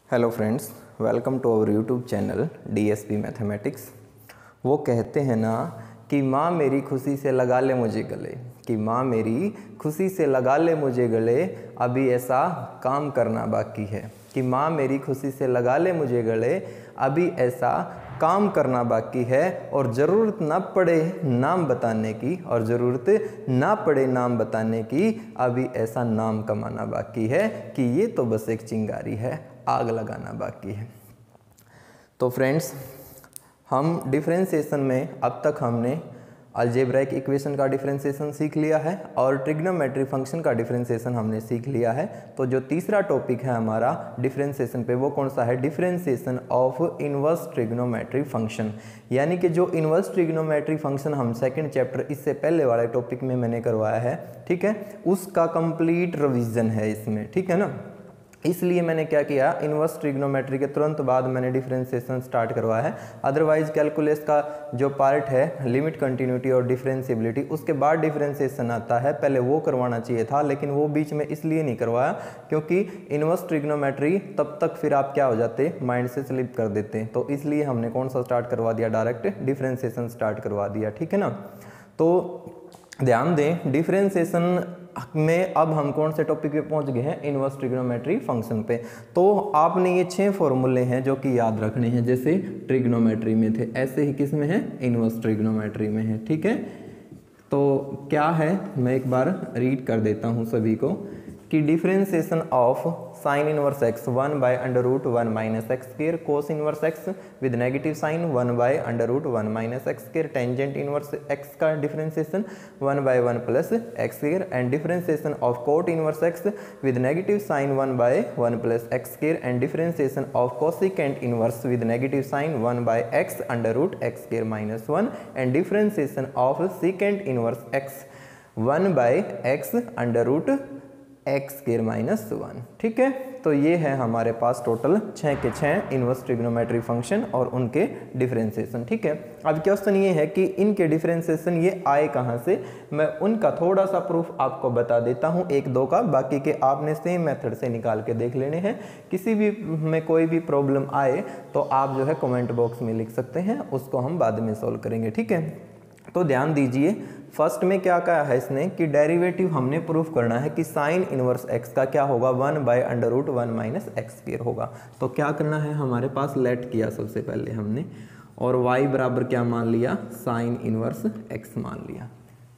Hello friends, welcome to our YouTube channel DSP mathematics. वो कहते हैं ना कि माँ मेरी खुशी से लगा ले मुझे गले, कि माँ मेरी खुशी से लगा ले मुझे गले, अभी ऐसा काम करना बाकी है। कि माँ मेरी खुशी से लगा ले मुझे गले, अभी ऐसा काम करना बाकी है। और ज़रूरत ना पड़े नाम बताने की, और ज़रूरत ना पड़े नाम बताने की, अभी ऐसा नाम कमाना बाकी है। कि ये तो बस एक चिंगारी है, आग लगाना बाकी है। तो फ्रेंड्स, हम डिफरेंशिएशन में अब तक हमने अलजेब्राइक इक्वेशन का डिफरेंशिएशन सीख लिया है और ट्रिग्नोमेट्री फंक्शन का डिफरेंशिएशन हमने सीख लिया है। तो जो तीसरा टॉपिक है हमारा डिफरेंशिएशन पे, वो कौन सा है? Differentiation of inverse trigonometry function. यानी कि जो इनवर्स ट्रिग्नोमेट्री फंक्शन हम सेकंड चैप्टर इससे पहले वाले टॉपिक में मैंने करवाया है, ठीक है, उसका कंप्लीट रिवीजन है इसमें, ठीक है ना। इसलिए मैंने क्या किया, इनवर्स ट्रिग्नोमेट्री के तुरंत बाद मैंने डिफरेंशिएशन स्टार्ट करवाया है। अदरवाइज कैलकुलस का जो पार्ट है, लिमिट कंटिन्यूटी और डिफरेंशिएबिलिटी, उसके बाद डिफरेंशिएशन आता है, पहले वो करवाना चाहिए था, लेकिन वो बीच में इसलिए नहीं करवाया क्योंकि इनवर्स ट्रिग्नोमेट्री तब तक फिर आप क्या हो जाते, माइंड से स्लिप कर देते। तो इसलिए हमने कौन सा स्टार्ट करवा दिया, डायरेक्ट डिफरेंशिएशन स्टार्ट करवा दिया, ठीक है ना। तो ध्यान दें, डिफरेंशिएशन में अब हम कौन से टॉपिक पे पहुंच गए हैं? इनवर्स ट्रिग्नोमेट्री फंक्शन पे। तो आपने ये 6 फॉर्मूले हैं जो कि याद रखने हैं, जैसे ट्रिग्नोमेट्री में थे, ऐसे ही किस में है? इनवर्स ट्रिग्नोमेट्री में है, ठीक है। तो क्या है, मैं एक बार रीड कर देता हूं सभी को कि differentiation of sine inverse x 1/√1 minus x square, cos inverse x with negative sign 1/√1 minus x square, tangent inverse x का differentiation 1/1 plus x square, and differentiation of cot inverse x with negative sign 1/1 plus x square, and differentiation of cosecant inverse with negative sign 1/x √x square minus 1, and differentiation of secant inverse x 1/x √x square minus 1, ठीक है। तो ये है हमारे पास total 6 के 6 inverse trigonometry function और उनके differentiation, ठीक है। अब क्वेश्चन ये है कि इनके डिफरेंशिएशन ये आए कहाँ से। मैं उनका थोड़ा सा प्रूफ आपको बता देता हूँ, एक दो का, बाकी के आपने सेम मेथड से निकाल के देख लेने हैं। किसी भी में कोई भी प्रॉब्लम आए तो आप जो है कमेंट बॉक्स में लिख सकते हैं, उसको हम बाद में सॉल्व करेंगे, ठीक है। तो ध्यान दीजिए, फर्स्ट में क्या कहा है इसने कि डेरिवेटिव हमने प्रूफ करना है कि साइन इनवर्स एक्स का क्या होगा, 1/√1 माइनस एक्स स्क्वायर होगा। तो क्या करना है, हमारे पास लेट किया सबसे पहले हमने, और y बराबर क्या मान लिया, साइन इनवर्स एक्स मान लिया,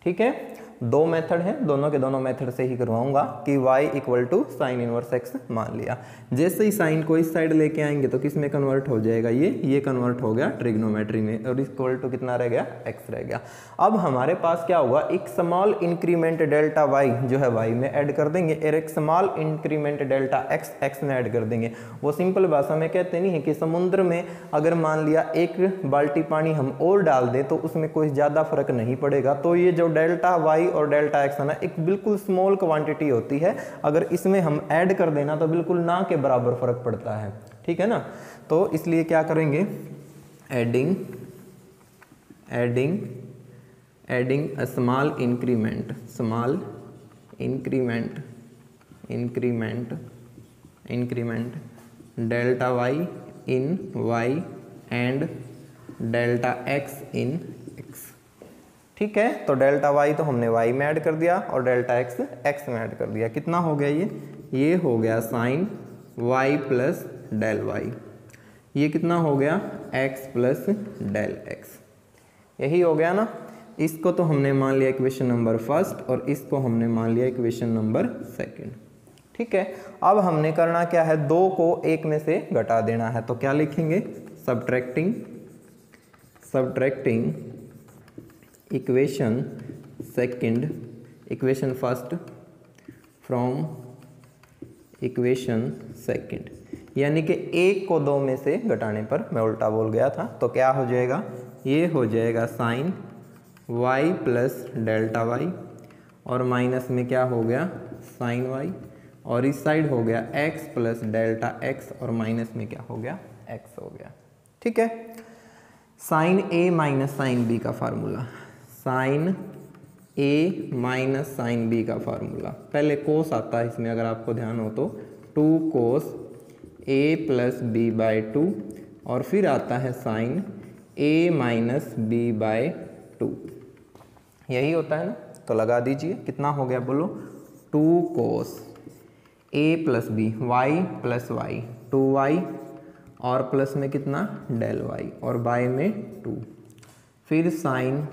ठीक है। दो मेथड है, दोनों के दोनों मेथड से ही करवाऊंगा कि y equal to sine inverse x मान लिया। जैसे ही साइन को इस साइड लेके आएंगे तो किस में कन्वर्ट हो जाएगा, ये कन्वर्ट हो गया ट्रिग्नोमेट्री में, और इक्वल टू कितना रह गया, x रह गया। अब हमारे पास क्या होगा, एक स्मॉल इंक्रीमेंट डेल्टा y जो है y में ऐड कर देंगे, और एक स्मॉल इंक्रीमेंट डेल्टा x में ऐड कर देंगे। वो सिंपल भाषा में कहते नहीं है कि समुद्र में अगर मान लिया एक बाल्टी पानी हम और डाल दें तो उसमें कोई ज़्यादा फर्क नहीं पड़ेगा। तो ये जो डेल्टा y और डेल्टा x है ना, एक बिल्कुल स्मॉल क्वांटिटी होती है, अगर इसमें हम ऐड कर देना तो बिल्कुल ना के बराबर फर्क पड़ता है, ठीक है ना। तो इसलिए क्या करेंगे, adding a small increment delta y in y and delta x in x, ठीक है। तो डेल्टा y तो हमने y में ऐड कर दिया और डेल्टा x में ऐड कर दिया। कितना हो गया, ये हो गया sine y plus del y, ये कितना हो गया, x प्लस डेल x, यही हो गया ना। इसको तो हमने मान लिया इक्वेशन नंबर फर्स्ट और इसको हमने मान लिया इक्वेशन नंबर सेकंड, ठीक है। अब हमने करना क्या है, दो को एक में से घटा देना है। तो क्या लिखेंगे, subtracting equation first from equation second, यानी कि एक को दो में से घटाने पर, मैं उल्टा बोल गया था, तो क्या हो जाएगा, ये हो जाएगा sine y plus delta y, और माइनस में क्या हो गया, साइन y, और इस साइड हो गया x प्लस डेल्टा x, और माइनस में क्या हो गया, x हो गया, ठीक है। Sine a minus sine b का formula, sine a minus sine b का फार्मूला, पहले कोस आता है इसमें, अगर आपको ध्यान हो तो 2 cos A plus b by two, और फिर आता है sine a minus b by two. यही होता है ना, तो लगा दीजिए कितना हो गया बोलो, 2 cos ए plus B, y plus y 2y, और प्लस में कितना डेल वाई, और बाय में 2, फिर साइन,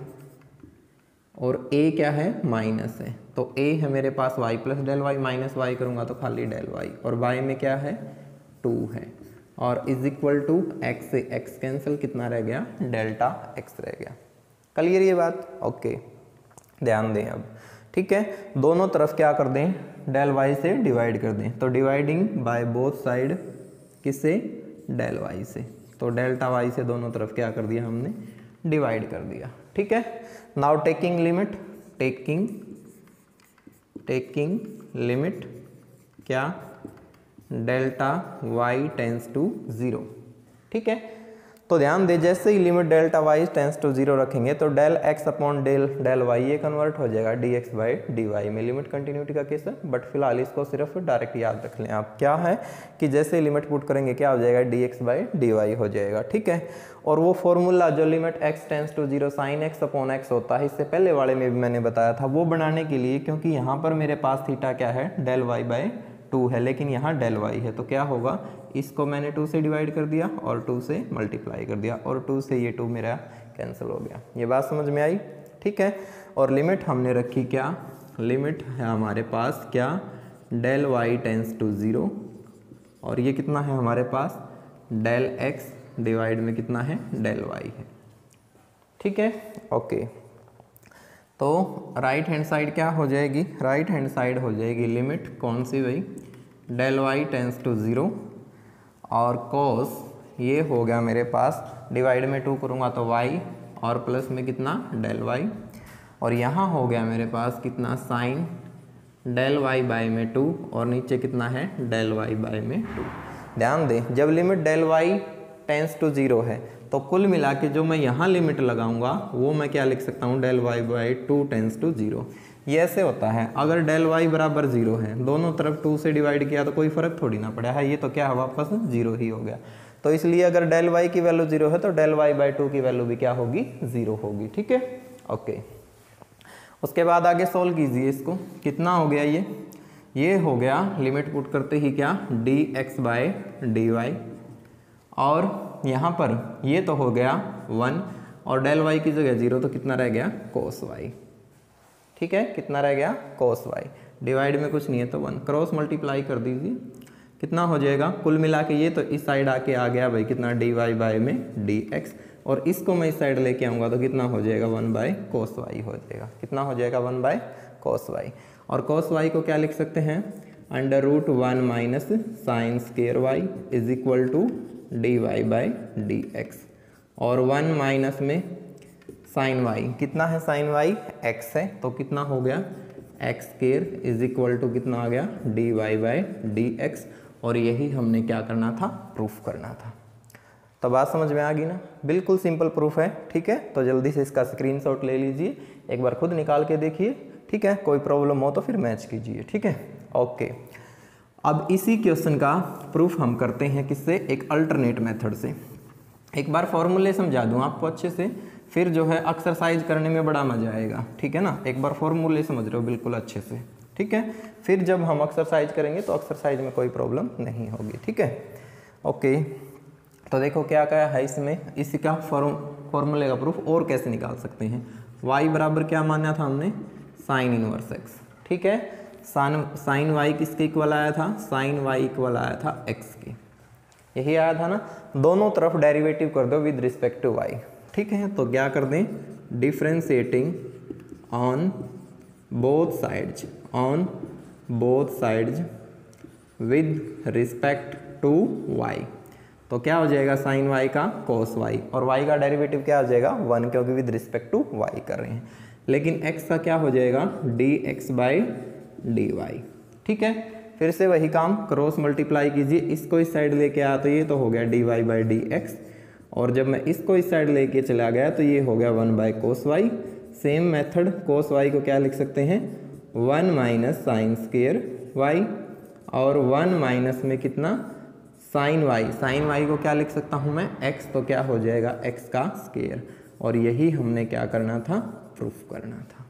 और a क्या है माइनस है, तो a है मेरे पास y plus del y, minus y करूँगा तो खाली डेल वाई, और बाय में क्या है 2 है, और इज इक्वल टू x से x कैंसिल, कितना रह गया डेल्टा x रह गया। क्लियर ये बात? ओके, ध्यान दें अब, ठीक है। दोनों तरफ क्या कर दें, डेल वाई से डिवाइड कर दें, तो डिवाइडिंग बाय बोथ साइड किससे, डेल वाई से, तो डेल्टा वाई से दोनों तरफ क्या कर दिया हमने, डिवाइड कर दिया, ठीक है। Now taking limit, taking limit क्या, डेल्टा वाई टेंस टू 0, ठीक है। तो ध्यान दे, जैसे ही limit delta y tends to 0 रखेंगे तो del x upon del y ये कन्वर्ट हो जाएगा d x by d y में। लिमिट कंटिन्यूटी का केस है, बट फिलहाल इसको सिर्फ डायरेक्ट याद रख लें आप, क्या है कि जैसे लिमिट पुट करेंगे क्या हो जाएगा, d x by d y हो जाएगा, ठीक है। और वो फॉर्मूला जो limit x tends to 0 sine x upon x होता है, इससे पहले वाले में भी मैंने बताया था, वो बनाने के लिए, क्योंकि यहाँ पर मेरे पास थीटा क्या है, डेल वाई बाई 2 है, लेकिन यहाँ डेल वाई है, तो क्या होगा, इसको मैंने 2 से डिवाइड कर दिया और 2 से मल्टीप्लाई कर दिया, और 2 से ये 2 मेरा कैंसिल हो गया। ये बात समझ में आई, ठीक है। और लिमिट हमने रखी क्या, लिमिट है हमारे पास क्या, डेल वाई टेंस टू 0, और ये कितना है हमारे पास, डेल एक्स डिवाइड में कितना है, डेल वाई है, ठीक है। ओके, तो राइट हैंड साइड क्या हो जाएगी, राइट हैंड साइड हो जाएगी लिमिट कौन सी भाई, डेल वाई टेंस टू 0, और cos ये हो गया मेरे पास, डिवाइड में 2 करूँगा तो y, और प्लस में कितना डेल y, और यहाँ हो गया मेरे पास कितना साइन डेल y बाय में 2, और नीचे कितना है डेल y बाय में 2। ध्यान दें, जब limit del y tends to 0 है तो कुल मिला के जो मैं यहाँ लिमिट लगाऊंगा वो मैं क्या लिख सकता हूँ, del y by 2 tends to 0। ये ऐसे होता है, अगर डेल y बराबर 0 है, दोनों तरफ 2 से डिवाइड किया तो कोई फर्क थोड़ी ना पड़ा है, ये तो क्या है वापस 0 ही हो गया। तो इसलिए अगर डेल y की वैल्यू 0 है तो डेल y बाई 2 की वैल्यू भी क्या होगी, 0 होगी, ठीक है। ओके, उसके बाद आगे सोल्व कीजिए इसको, कितना हो गया ये हो गया लिमिट पुट करते ही क्या, d x by d y, और यहाँ पर ये तो हो गया 1, और डेल y की जगह 0, तो कितना रह गया कोस y, ठीक है, कितना रह गया कोस y, डिवाइड में कुछ नहीं है तो 1, क्रॉस मल्टीप्लाई कर दीजिए, कितना हो जाएगा, कुल मिला के ये तो इस साइड आके आ गया भाई कितना, डी वाई बाय में डी एक्स, और इसको मैं इस साइड लेके आऊँगा तो कितना हो जाएगा 1 बाय कोस वाई हो जाएगा, कितना हो जाएगा 1 बाय कोस वाई, और कोस वाई को क्या लिख सकते हैं, under root 1 minus sine square y is equal to d y by d x, और 1 माइनस में साइन वाई, कितना है साइन वाई एक्स है, तो कितना हो गया x square is equal to कितना आ गया, d y by d x, और यही हमने क्या करना था, प्रूफ करना था। तो बात समझ में आ गई ना, बिल्कुल सिंपल प्रूफ है, ठीक है। तो जल्दी से इसका स्क्रीनशॉट ले लीजिए, एक बार खुद निकाल के देखिए, ठीक है, कोई प्रॉब्लम हो तो फिर मैच कीजिए, ठीक है। ओके, अब इसी क्वेश्चन का प्रूफ हम करते हैं किससे, एक अल्टरनेट मेथड से। एक बार फॉर्मूले समझा दूं आपको अच्छे से, फिर जो है एक्सरसाइज करने में बड़ा मजा आएगा, ठीक है ना। एक बार फॉर्मूले समझ रहे हो बिल्कुल अच्छे से, ठीक है, फिर जब हम एक्सरसाइज करेंगे तो एक्सरसाइज में कोई प्रॉब्लम नहीं होगी, ठीक है। ओके, तो देखो क्या क्या है इसमें, इसी का फॉर्मूले का प्रूफ और कैसे निकाल सकते हैं। y बराबर क्या माना था हमने, साइन इनवर्स x, ठीक है। साइन y किसके इक्वल आया था, साइन y इक्वल आया था x के, यही आया था ना। दोनों तरफ डेरिवेटिव कर दो विद रिस्पेक्ट टू y, ठीक है। तो क्या कर दें, differentiating on both sides with respect to y, तो क्या हो जाएगा साइन y का कोस y, और y का डेरिवेटिव क्या हो जाएगा 1, क्योंकि विद रिस्पेक्ट टू y कर रहे हैं। लेकिन x का क्या हो जाएगा d x by d y, ठीक है। फिर से वही काम, क्रॉस मल्टीप्लाई कीजिए, इसको इस साइड लेके आया तो ये तो हो गया d y by d x, और जब मैं इसको इस साइड लेके चला गया तो ये हो गया 1 by cos y. Same method, cos y को क्या लिख सकते हैं, 1 माइनस साइन स्केयर वाई, और 1 माइनस में कितना साइन वाई को क्या लिख सकता हूँ मैं, एक्स, तो क्या हो जाएगा एक्स का स्क्वायर। और यही हमने क्या करना था, प्रूफ करना था।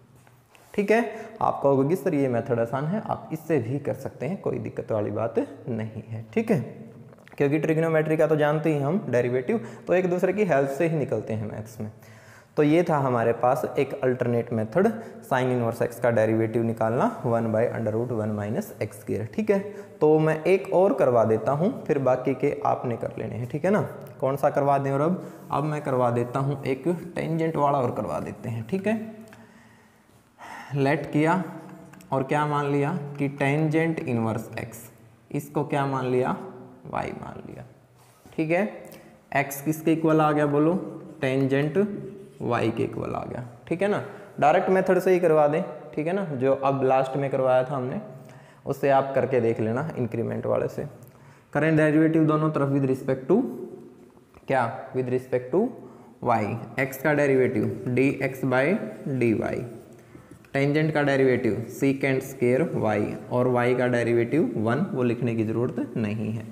ठीक है, आपका होगी सर ये मेथड आसान है, आप इससे भी कर सकते हैं, कोई दिक्कत वाली बात नहीं है। ठीक है, क्योंकि ट्रिग्नोमेट्री का तो जानते ही हम डेरिवेटिव, तो एक दूसरे की हेल्प से ही निकलते हैं मैथ्स में। तो ये था हमारे पास एक alternate method sign inverse x का डेरिवेटिव निकालना 1/√1 माइनस एक्स स्क्वायर। ठीक है, तो मैं एक और करवा देता हूँ, फिर बाकी के आपने कर लेने हैं। ठीक है ना, कौन सा करवा दें, और अब मैं करवा देता हूँ एक टेंजेंट वाला और करवा देते हैं। ठीक है, लेट किया और क्या मान लिया कि टेंजेंट इनवर्स एक्स, इसको क्या मान लिया, वाई मान लिया। ठीक है, एक्स किसके इक्वल आ गया, बोलो, टेंजेंट वाई के इक्वल आ गया। ठीक है ना, डायरेक्ट मेथड से ही करवा दें। ठीक है ना, जो अब लास्ट में करवाया था हमने, उससे आप करके देख लेना, इंक्रीमेंट वाले से। करेंट डेरिवेटिव दोनों तरफ विद रिस्पेक्ट टू क्या, with respect to y. X का derivative d x by d y, tangent का डेरिवेटिव सीकेंट स्क्वायर वाई, और वाई का डेरिवेटिव 1, वो लिखने की ज़रूरत नहीं है।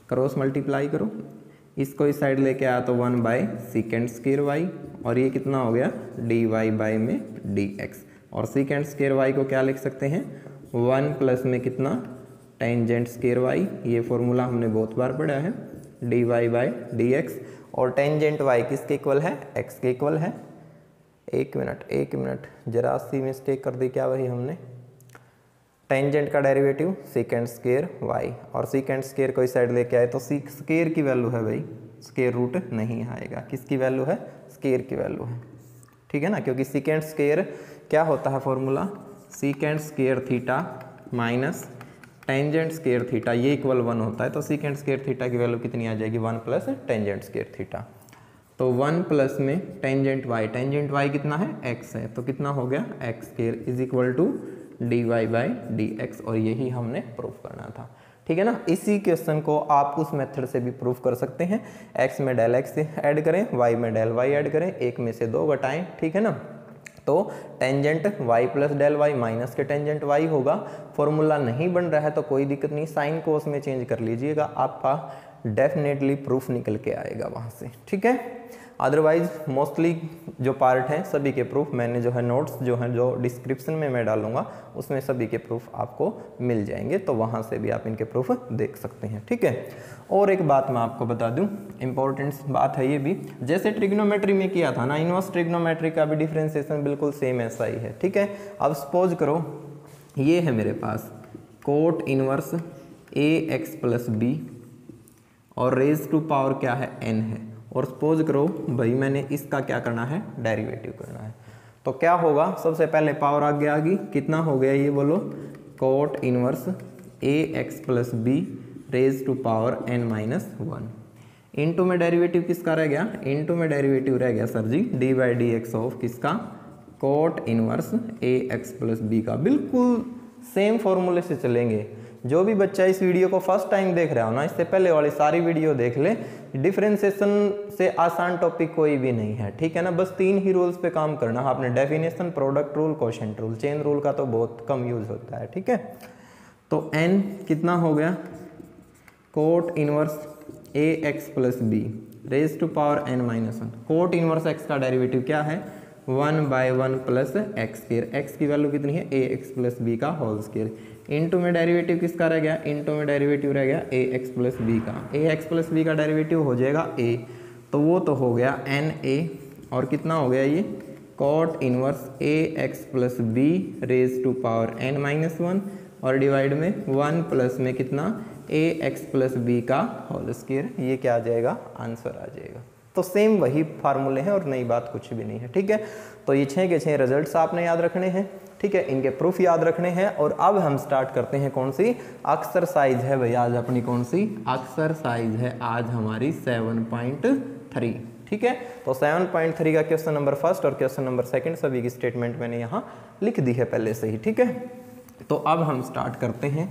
क्रॉस मल्टीप्लाई करो, इसको इस साइड लेके आया तो 1 बाई सीकेंट स्क्वायर वाई, और ये कितना हो गया, डी वाई बाई में डी एक्स। और सीकेंट स्क्वायर वाई को क्या लिख सकते हैं, 1 प्लस में कितना, टेंजेंट स्क्वायर वाई, ये फॉर्मूला हमने बहुत बार पढ़ा है, d y by d x. और टेंजेंट वाई किसके इक्वल है, एक्स के इक्वल है। एक मिनट जरा सी मिस्टेक कर दी क्या, वही हमने टेंजेंट का डेरिवेटिव सीकेंट स्क्वायर वाई, और सीकेंट स्क्वायर को इस साइड लेके आए तो सीक स्क्वायर की वैल्यू है भाई, स्क्वायर रूट नहीं आएगा, किसकी वैल्यू है, स्क्वायर की वैल्यू है। ठीक है ना, क्योंकि सीकेंट स्क्वायर क्या होता है formula, secant square theta minus tangent square theta, ये इक्वल 1 होता है। तो सीकेंट स्क्वायर थीटा की वैल्यू कितनी आ जाएगी, 1 प्लस टेंजेंट स्क्वायर थीटा। तो 1 प्लस में टेंजेंट वाई कितना है, एक्स है, तो कितना हो गया, x square is equal to d y by d x, और यही हमने प्रूफ करना था। ठीक है ना, इसी क्वेश्चन को आप उस मेथड से भी प्रूफ कर सकते हैं। एक्स में डेल एक्स ऐड करें, वाई में डेल वाई ऐड करें, एक में से 2 घटाएं। ठीक है ना, तो tangent y plus del y minus के टेंजेंट वाई होगा। फॉर्मूला नहीं बन रहा है तो कोई दिक्कत नहीं, साइन कोस में चेंज कर लीजिएगा, आपका डेफिनेटली प्रूफ निकल के आएगा वहाँ से। ठीक है, अदरवाइज मोस्टली जो पार्ट हैं सभी के प्रूफ मैंने जो है नोट्स जो हैं जो डिस्क्रिप्शन में मैं डालूंगा उसमें सभी के प्रूफ आपको मिल जाएंगे, तो वहाँ से भी आप इनके प्रूफ देख सकते हैं। ठीक है, और एक बात मैं आपको बता दूं, इम्पोर्टेंट बात है ये भी, जैसे ट्रिग्नोमेट्री में किया था ना, इनवर्स ट्रिग्नोमेट्री का भी डिफ्रेंसिएशन बिल्कुल सेम ऐसा ही है। ठीक है, अब सपोज करो ये है मेरे पास coat inverse a x plus B, और रेज टू पावर क्या है, एन है, और सपोज करो भाई मैंने इसका क्या करना है, डेरिवेटिव करना है। तो क्या होगा, सबसे पहले पावर आगे आ गई, कितना हो गया ये बोलो, cot inverse a x plus b raise to power n minus 1। Into में डेरिवेटिव किसका रह गया, इनटू में डेरिवेटिव रह गया sir ji d by d x of किसका, cot inverse a x plus B का। बिल्कुल सेम फॉर्मूले से चलेंगे। जो भी बच्चा इस वीडियो को फर्स्ट टाइम देख रहा हो ना, इससे पहले वाली सारी वीडियो देख ले, डिफरेंशिएशन से आसान टॉपिक कोई भी नहीं है। ठीक है ना, बस 3 ही रूल्स पे काम करना है आपने, definition, product rule, quotient rule. Chain rule का तो बहुत कम यूज होता है। ठीक है, तो n कितना हो गया, cot inverse a x plus b raise to power n minus 1। Cot inverse x का डेरिवेटिव क्या है, 1/1 प्लस एक्स स्क्वायर, एक्स की वैल्यू कितनी है, ए एक्स प्लस बी का होल स्क्वायर। इनटू में डेरिवेटिव किसका रह गया, इनटू में डेरिवेटिव रह गया ए एक्स प्लस बी का, ए एक्स प्लस बी का डेरिवेटिव हो जाएगा ए, तो वो तो हो गया एन ए, और कितना हो गया ये cot inverse a x plus b raise to power n minus 1, और डिवाइड में 1 प्लस में कितना ए एक्स प्लस बी का होल स्क्वायर, ये क्या आ जाएगा, आंसर आ जाएगा। तो सेम वही फार्मूले हैं और नई बात कुछ भी नहीं है। ठीक है, तो ये 6 के 6 रिजल्ट्स आपने याद रखने हैं। ठीक है, इनके प्रूफ याद रखने हैं। और अब हम स्टार्ट करते हैं, कौन सी एक्सरसाइज है भैया आज अपनी, कौन सी एक्सरसाइज है आज हमारी 7.3। ठीक है, तो 7.3 का क्वेश्चन नंबर फर्स्ट और क्वेश्चन नंबर सेकंड सभी की स्टेटमेंट मैंने यहाँ लिख दी है पहले से ही। ठीक है, तो अब हम स्टार्ट करते हैं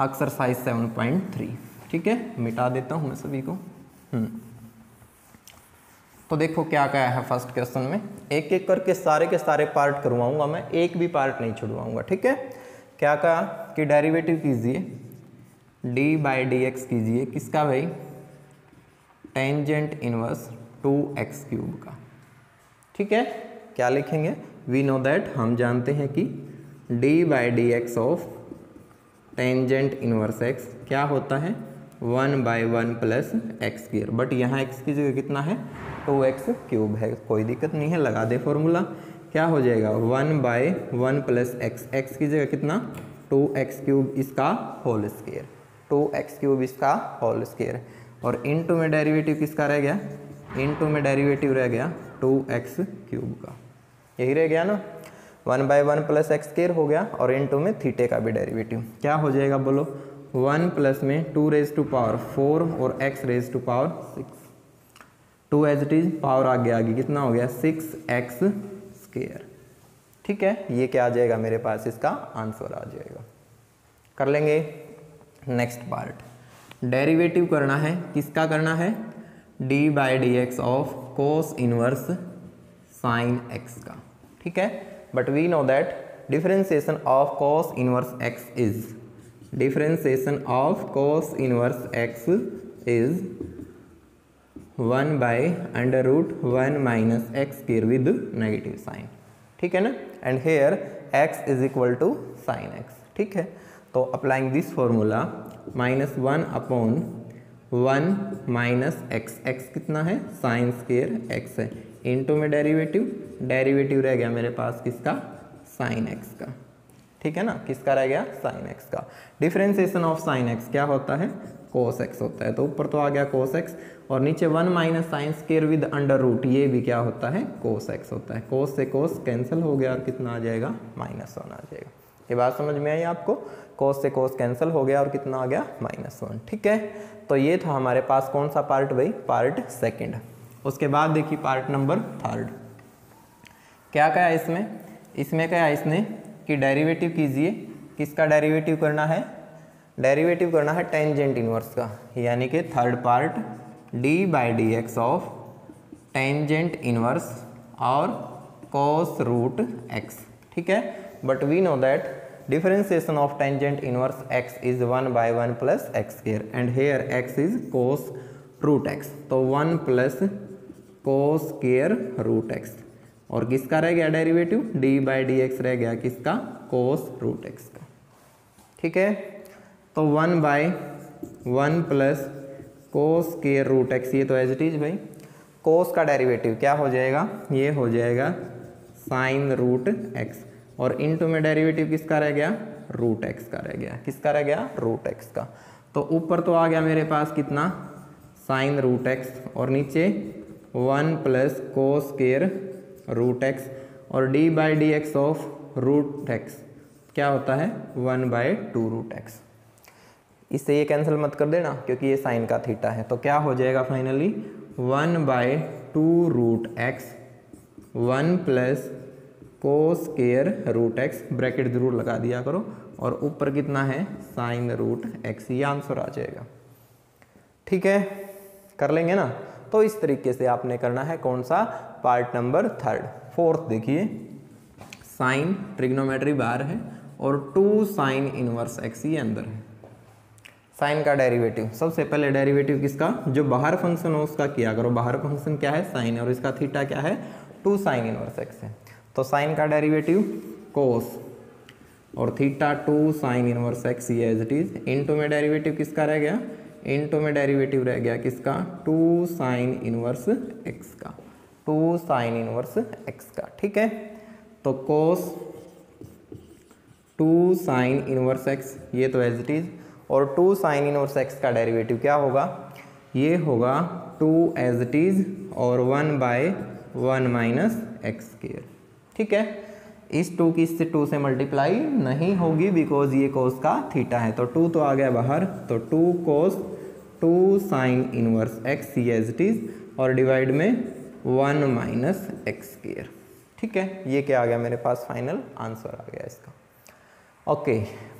एक्सरसाइज 7.3। ठीक है, मिटा देता हूँ मैं सभी को। तो देखो क्या क्या है फर्स्ट क्वेश्चन में, एक एक करके सारे के सारे पार्ट करवाऊंगा मैं, एक भी पार्ट नहीं छुड़वाऊंगा। ठीक है, क्या कहा कि डेरिवेटिव कीजिए डी बाई डी एक्स कीजिए किसका भाई, टेंजेंट इनवर्स 2x क्यूब का। ठीक है, क्या लिखेंगे, वी नो दैट, हम जानते हैं कि d by d x of tangent inverse x क्या होता है 1/1 प्लस एक्स स्क्वायर, बट यहाँ x की जगह कितना है 2x क्यूब है, कोई दिक्कत नहीं है, लगा दे फॉर्मूला, क्या हो जाएगा 1/1 प्लस x की जगह कितना 2x क्यूब इसका होल स्क्वायर, 2x क्यूब इसका होल स्क्वायर, और इनटू में डेरिवेटिव किसका रह गया, इनटू में डेरिवेटिव रह गया 2x क्यूब का, यही रह गया ना, 1/1 प्लस एक्स स्क्वायर हो गया, और इनटू में थीटे का भी डेरिवेटिव क्या हो जाएगा बोलो, 1 प्लस में 2 रेज टू पावर 4 और x raise to power 6, 2 as it is, power आगे कितना हो गया 6x स्क्वायर। ठीक है, ये क्या आ जाएगा मेरे पास, इसका आंसर आ जाएगा। कर लेंगे नेक्स्ट पार्ट, डेरिवेटिव करना है, किसका करना है, d by d x of cos inverse sine x का। ठीक है, but we know that differentiation of cos inverse x is, differentiation of cos inverse x is 1/√1 minus x square with negative sign. ठीक है ना, and here x is equal to sine x। ठीक है, तो applying this formula -1/1 minus x, x कितना है sine square x है, into में डेरिवेटिव, डेरिवेटिव रह गया मेरे पास किसका साइन x का। ठीक है ना, किसका रह गया साइन x का, डिफरेंशिएशन ऑफ साइन x क्या होता है कोस x होता है, तो ऊपर तो आ गया कोस x, और नीचे 1 minus sine square with under root, ये भी क्या होता है कोस x होता है, कोस से कोस कैंसिल हो गया और कितना आ जाएगा -1 आ जाएगा। ये बात समझ में आई आपको, कोस से कोस कैंसिल हो गया और कितना आ गया -1। ठीक है, तो ये था हमारे पास कौन सा पार्ट भाई, पार्ट सेकंड। उसके बाद देखिए पार्ट नंबर थर्ड, क्या कहा इसमें, इसमें क्या इसने कि डेरिवेटिव कीजिए, किसका डेरिवेटिव करना है, डेरिवेटिव करना है टेंजेंट इनवर्स का, यानी कि third part d by d x of tangent inverse और cos रूट x। ठीक है, but we know that differentiation of tangent inverse x is 1/1 plus x square, and here x is cos root x, तो 1 plus cos square root x, और किसका रह गया derivative d by d x रह गया किसका cos रूट x का। ठीक है, तो 1/1 plus cos square root x, ये तो एज इट इज भाई, cos का डेरिवेटिव क्या हो जाएगा, ये हो जाएगा साइन रूट x, और इनटू में डेरिवेटिव किसका रह गया रूट x का रह गया, किसका रह गया रूट x का, तो ऊपर तो आ गया मेरे पास कितना साइन रूट x, और नीचे 1 plus cos square root x, और d by d x of root x क्या होता है 1/2 रूट x। इससे ये कैंसिल मत कर देना क्योंकि ये साइन का थीटा है, तो क्या हो जाएगा finally 1/2 root x 1 plus cos square root x, bracket जरूर लगा दिया करो, और ऊपर कितना है साइन रूट x, ये आंसर आ जाएगा। ठीक है, कर लेंगे ना, तो इस तरीके से आपने करना है कौन सा पार्ट नंबर थर्ड। फोर्थ देखिए, साइन ट्रिग्नोमेट्री बाहर है और 2 साइन इनवर्स x ये अंदर है, साइन का डेरिवेटिव, सबसे पहले डेरिवेटिव किसका, जो बाहर फंक्शन हो उसका किया करो, बाहर फंक्शन क्या है साइन, और इसका थीटा क्या है 2 साइन इनवर्स x है, तो साइन का डेरिवेटिव कोस और थीटा 2 साइन इनवर्स x ये एज इट इज, इनटू में डेरिवेटिव किसका रह गया, इनटू में डेरिवेटिव रह गया किसका 2 साइन इनवर्स x का, 2 साइन इनवर्स x का। ठीक है, तो कोस 2 साइन इनवर्स x ये तो एज इट इज, और 2 साइन इनवर्स x का डेरिवेटिव क्या होगा, ये होगा 2 एज इट इज और 1/1 माइनस एक्स स्क्वायर। ठीक है, इस 2 की इससे 2 से मल्टीप्लाई नहीं होगी बिकॉज ये कोस का थीटा है, तो 2 तो आ गया बाहर, तो 2 कोस 2 साइन इनवर्स x ये एज इट इज, और डिवाइड में 1 माइनस एक्स स्क्वायर। ठीक है, ये क्या आ गया मेरे पास फाइनल आंसर आ गया इसका। Okay,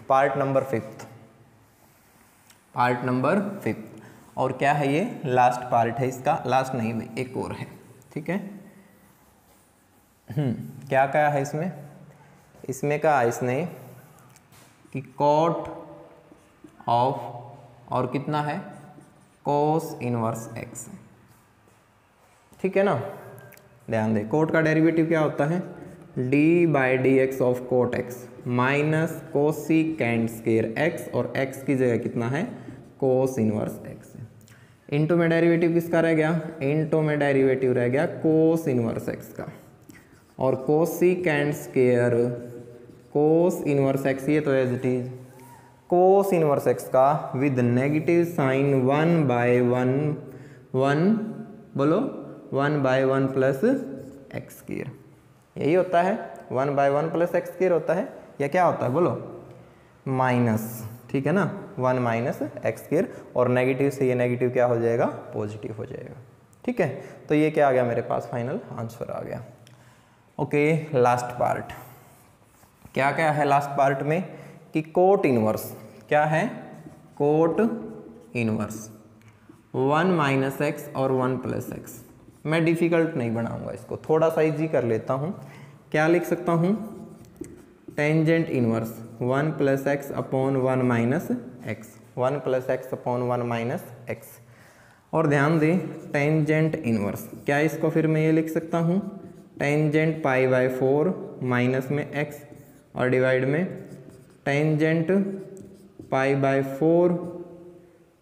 part number 5, part number 5, और क्या है ये लास्ट पार्ट है इसका, लास्ट नहीं भाई एक और है। ठीक है, क्या कहा है इसमें, इसमें कहा इसने कि कॉट ऑफ और कितना है कोस इनवर्स एक्स। ठीक है ना, ध्यान दें कोट का डेरिवेटिव क्या होता है d by d x of cot x minus cosecant square x, और एक्स की जगह कितना है कोस इनवर्स एक्स। इनटू में डेरिवेटिव किसका रह गया, इनटू में डेरिवेटिव रह गया कोस इनवर्स एक्स का, और cosecant square cos inverse x, ये तो as it is cos inverse x का विद नेगेटिव साइन 1/1 बोलो 1/1 प्लस एक्स स्क्वायर, यही होता है 1/1 प्लस एक्स स्क्वायर होता है, या क्या होता है बोलो माइनस, ठीक है ना 1 माइनस एक्स स्क्वायर, और नेगेटिव से ये नेगेटिव क्या हो जाएगा पॉजिटिव हो जाएगा। ठीक है, तो ये क्या आ गया मेरे पास फाइनल आंसर आ गया। ओके, लास्ट पार्ट क्या क्या है लास्ट पार्ट में कि कोट इनवर्स क्या है, कोट इनवर्स 1 माइनस एक्स और 1 प्लस एक्स। मैं डिफिकल्ट नहीं बनाऊंगा इसको, थोड़ा सा इजी कर लेता हूँ। क्या लिख सकता हूँ tangent inverse 1 plus x upon 1 minus x, 1 plus x upon 1 minus x. और ध्यान दें टेंजेंट इनवर्स क्या, इसको फिर मैं ये लिख सकता हूँ टेंजेंट π/4 माइनस में एक्स, और डिवाइड में टेंजेंट π/4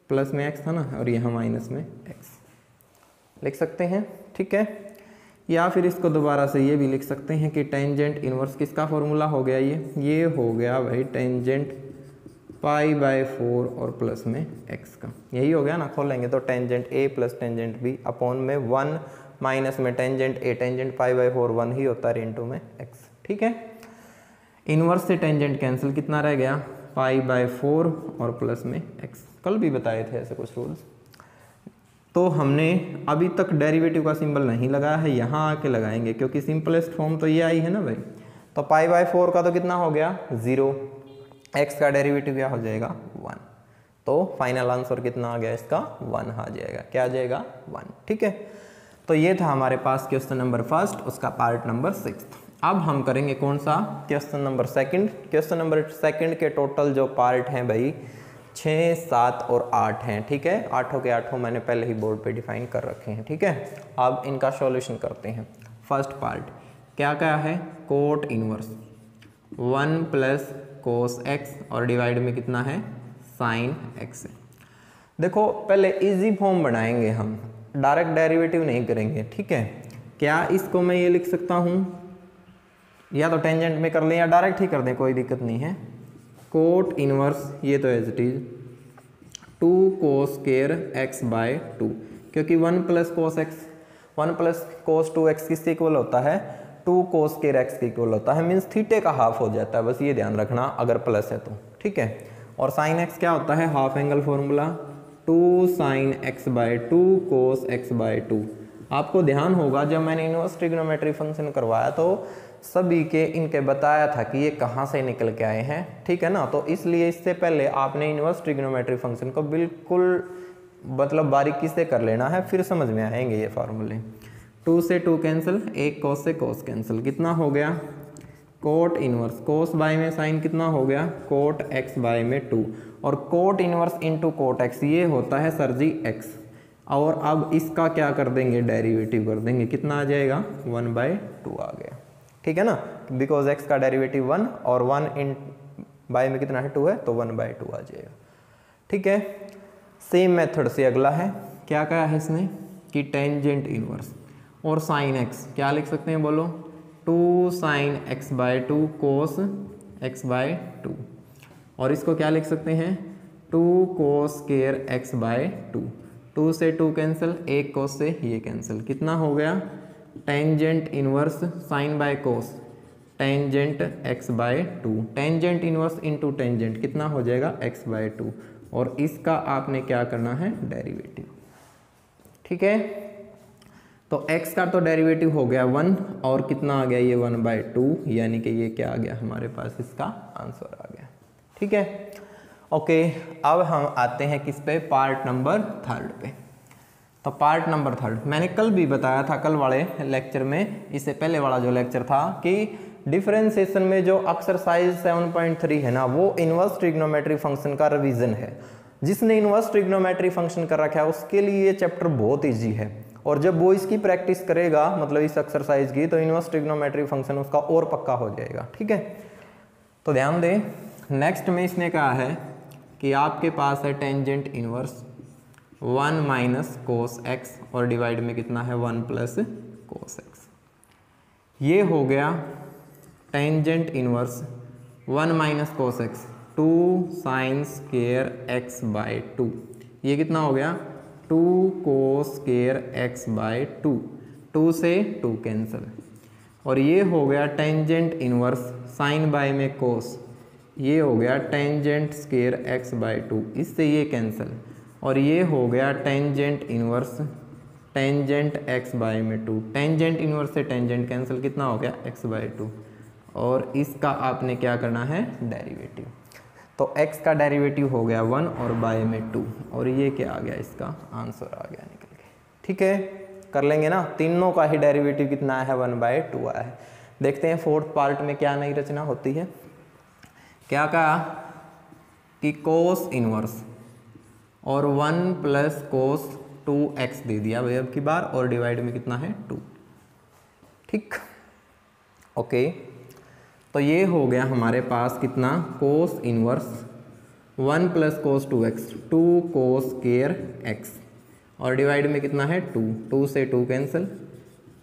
प्लस में एक्स था ना, और यहाँ माइनस में एक्स लिख सकते हैं। ठीक है, या फिर इसको दोबारा से ये भी लिख सकते हैं कि टेंजेंट इनवर्स किसका फॉर्मूला हो गया, ये हो गया भाई टेंजेंट π/4 और प्लस में एक्स का, यही हो गया ना। खोलेंगे तो tangent a plus tangent b upon में 1 माइनस में टेंजेंट ए, टेंजेंट π/4 1 ही होता है इनटू में एक्स। ठीक है, इनवर्स से टेंजेंट कैंसिल, कितना रह गया π/4 और प्लस में एक्स। कल भी बताए थे ऐसे कुछ रूल्स। तो हमने अभी तक डेरिवेटिव का सिंबल नहीं लगाया है, यहाँ आके लगाएंगे क्योंकि सिंपलेस्ट फॉर्म तो ये आई है ना भाई। तो π/4 का तो कितना हो गया 0, एक्स का डेरिवेटिव क्या हो जाएगा 1, तो फाइनल आंसर कितना आ गया इसका 1 आ जाएगा। क्या आ जाएगा 1। ठीक है, तो ये था हमारे पास क्वेश्चन नंबर फर्स्ट, उसका पार्ट नंबर 6। अब हम करेंगे कौन सा question number second. Question number second के टोटल जो पार्ट हैं भाई 6, 7 और 8 हैं। ठीक है, 8 के 8 मैंने पहले ही बोर्ड पे डिफाइन कर रखे हैं। ठीक है, अब इनका सॉल्यूशन करते हैं। फर्स्ट पार्ट क्या क्या है, cot inverse 1 plus cos x और डिवाइड में कितना है साइन एक्स। देखो पहले इजी फॉर्म बनाएंगे हम, डायरेक्ट डेरिवेटिव नहीं करेंगे। ठीक है, क्या इसको मैं ये लिख सकता हूँ, या तो टेंजेंट में कर लें या डायरेक्ट ही कर दें, कोई दिक्कत नहीं है। कोट इनवर्स ये तो as it is 2 cos square x/2, क्योंकि 1 plus cos x 1 plus cos 2x किसके इक्वल होता है 2 कोस स्क्वायर x के इक्वल होता है, मीन्स थीटे का हाफ हो जाता है, बस ये ध्यान रखना अगर प्लस है तो। ठीक है, और साइन x क्या होता है half angle formula 2 sin x/2 कोस x/2। आपको ध्यान होगा जब मैंने इनवर्स ट्रिग्नोमेट्री फंक्शन करवाया तो सभी के इनके बताया था कि ये कहाँ से निकल के आए हैं। ठीक है ना, तो इसलिए इससे पहले आपने इनवर्स ट्रिग्नोमेट्री फंक्शन को बिल्कुल मतलब बारीकी से कर लेना है, फिर समझ में आएंगे ये फार्मूले। 2 से 2 कैंसिल, 1 कोस से कोस कैंसिल, कितना हो गया कोट इनवर्स, कोस बाय में साइन कितना हो गया कोट x बाय में 2, और cot inverse into coat x ये होता है सर जी x। और अब इसका क्या कर देंगे डेरिवेटिव कर देंगे, कितना आ जाएगा 1/2 आ गया। ठीक है ना, बिकॉज x का डेरिवेटिव 1 और 1 इन बाय में कितना है 2 है, तो 1/2 आ जाएगा। ठीक है, सेम मेथड से अगला है क्या क्या है इसमें कि टेंजेंट इनवर्स और साइन x क्या लिख सकते हैं बोलो 2 sin x/2 कोस x/2, और इसको क्या लिख सकते हैं 2 कोस स्क्वायर x/2। 2 से 2 कैंसिल, 1 कोस से ये कैंसिल, कितना हो गया tangent inverse sine by cos tangent x/2, tangent inverse into tangent कितना हो जाएगा x/2, और इसका आपने क्या करना है डेरिवेटिव। ठीक है, तो x का तो डेरिवेटिव हो गया 1 और कितना आ गया ये 1/2, यानी कि ये क्या आ गया हमारे पास इसका आंसर आ गया। ठीक है, ओके, अब हम आते हैं किस पे पार्ट नंबर 3 पे। तो पार्ट नंबर 3 मैंने कल भी बताया था, कल वाले लेक्चर में, इससे पहले वाला जो लेक्चर था कि डिफरेंशिएशन में जो एक्सरसाइज 7.3 है ना वो इनवर्स ट्रिग्नोमेट्री फंक्शन का रिवीजन है। जिसने इनवर्स ट्रिग्नोमेट्री फंक्शन कर रखा है उसके लिए ये चैप्टर बहुत ईजी है, और जब वो इसकी प्रैक्टिस करेगा मतलब इस एक्सरसाइज की, तो इनवर्स ट्रिग्नोमेट्री फंक्शन उसका और पक्का हो जाएगा। ठीक है, तो ध्यान दें, नेक्स्ट में इसने कहा है कि आपके पास है tangent inverse 1 minus cos x और डिवाइड में कितना है 1 प्लस कोस एक्स। ये हो गया tangent inverse 1 minus cos x 2 sine square x by 2। ये कितना हो गया 2 कोस स्क्वायर एक्स बाय 2, 2 से 2 कैंसिल। और ये हो गया टेंजेंट इनवर्स साइन बाय में कोस, ये हो गया टेंजेंट स्क्वायर एक्स बाय 2, इससे ये कैंसिल। और ये हो गया tangent inverse tangent x by में 2, टेंजेंट इनवर्स से टेंजेंट कैंसिल, कितना हो गया एक्स बाय 2। और इसका आपने क्या करना है डेरिवेटिव, तो x का डेरिवेटिव हो गया 1 और बाय में 2, और ये क्या आ गया इसका आंसर आ गया निकल के। ठीक है, कर लेंगे ना, तीनों का ही डेरिवेटिव कितना है 1/2 आया है। देखते हैं फोर्थ पार्ट में क्या नई रचना होती है। क्या कहा कि कोस इनवर्स और 1 प्लस कोस 2x दे दिया भाई अब की बार, और डिवाइड में कितना है 2। ठीक, ओके, तो ये हो गया हमारे पास कितना cos inverse 1 plus cos 2x 2 cos square x, और डिवाइड में कितना है 2, 2 से 2 कैंसिल।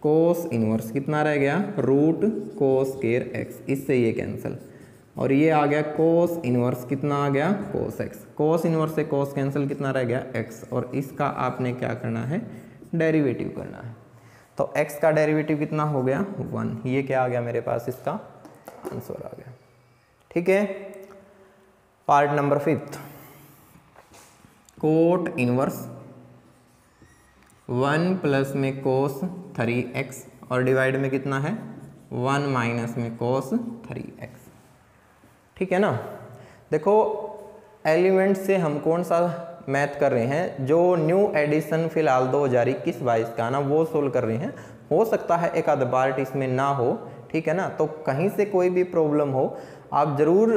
कोस इनवर्स कितना रह गया रूट कोस स्क्वायर x, इससे ये कैंसिल। और ये आ गया कोस इनवर्स कितना आ गया कोस x, कोस इनवर्स से कोस कैंसिल, कितना रह गया x, और इसका आपने क्या करना है डेरिवेटिव करना है। तो x का डेरिवेटिव कितना हो गया 1, ये क्या आ गया मेरे पास इसका आंसर आ गया। ठीक है, part number 5, cot inverse 1 plus में कोस 3x और डिवाइड में कितना है 1 माइनस में कोस 3x। ठीक है ना, देखो एलिमेंट से हम कौन सा मैथ कर रहे हैं, जो न्यू एडिशन फिलहाल 2021-22 का ना वो सोल्व कर रहे हैं। हो सकता है एक आध पार्ट इसमें ना हो, ठीक है ना, तो कहीं से कोई भी प्रॉब्लम हो आप ज़रूर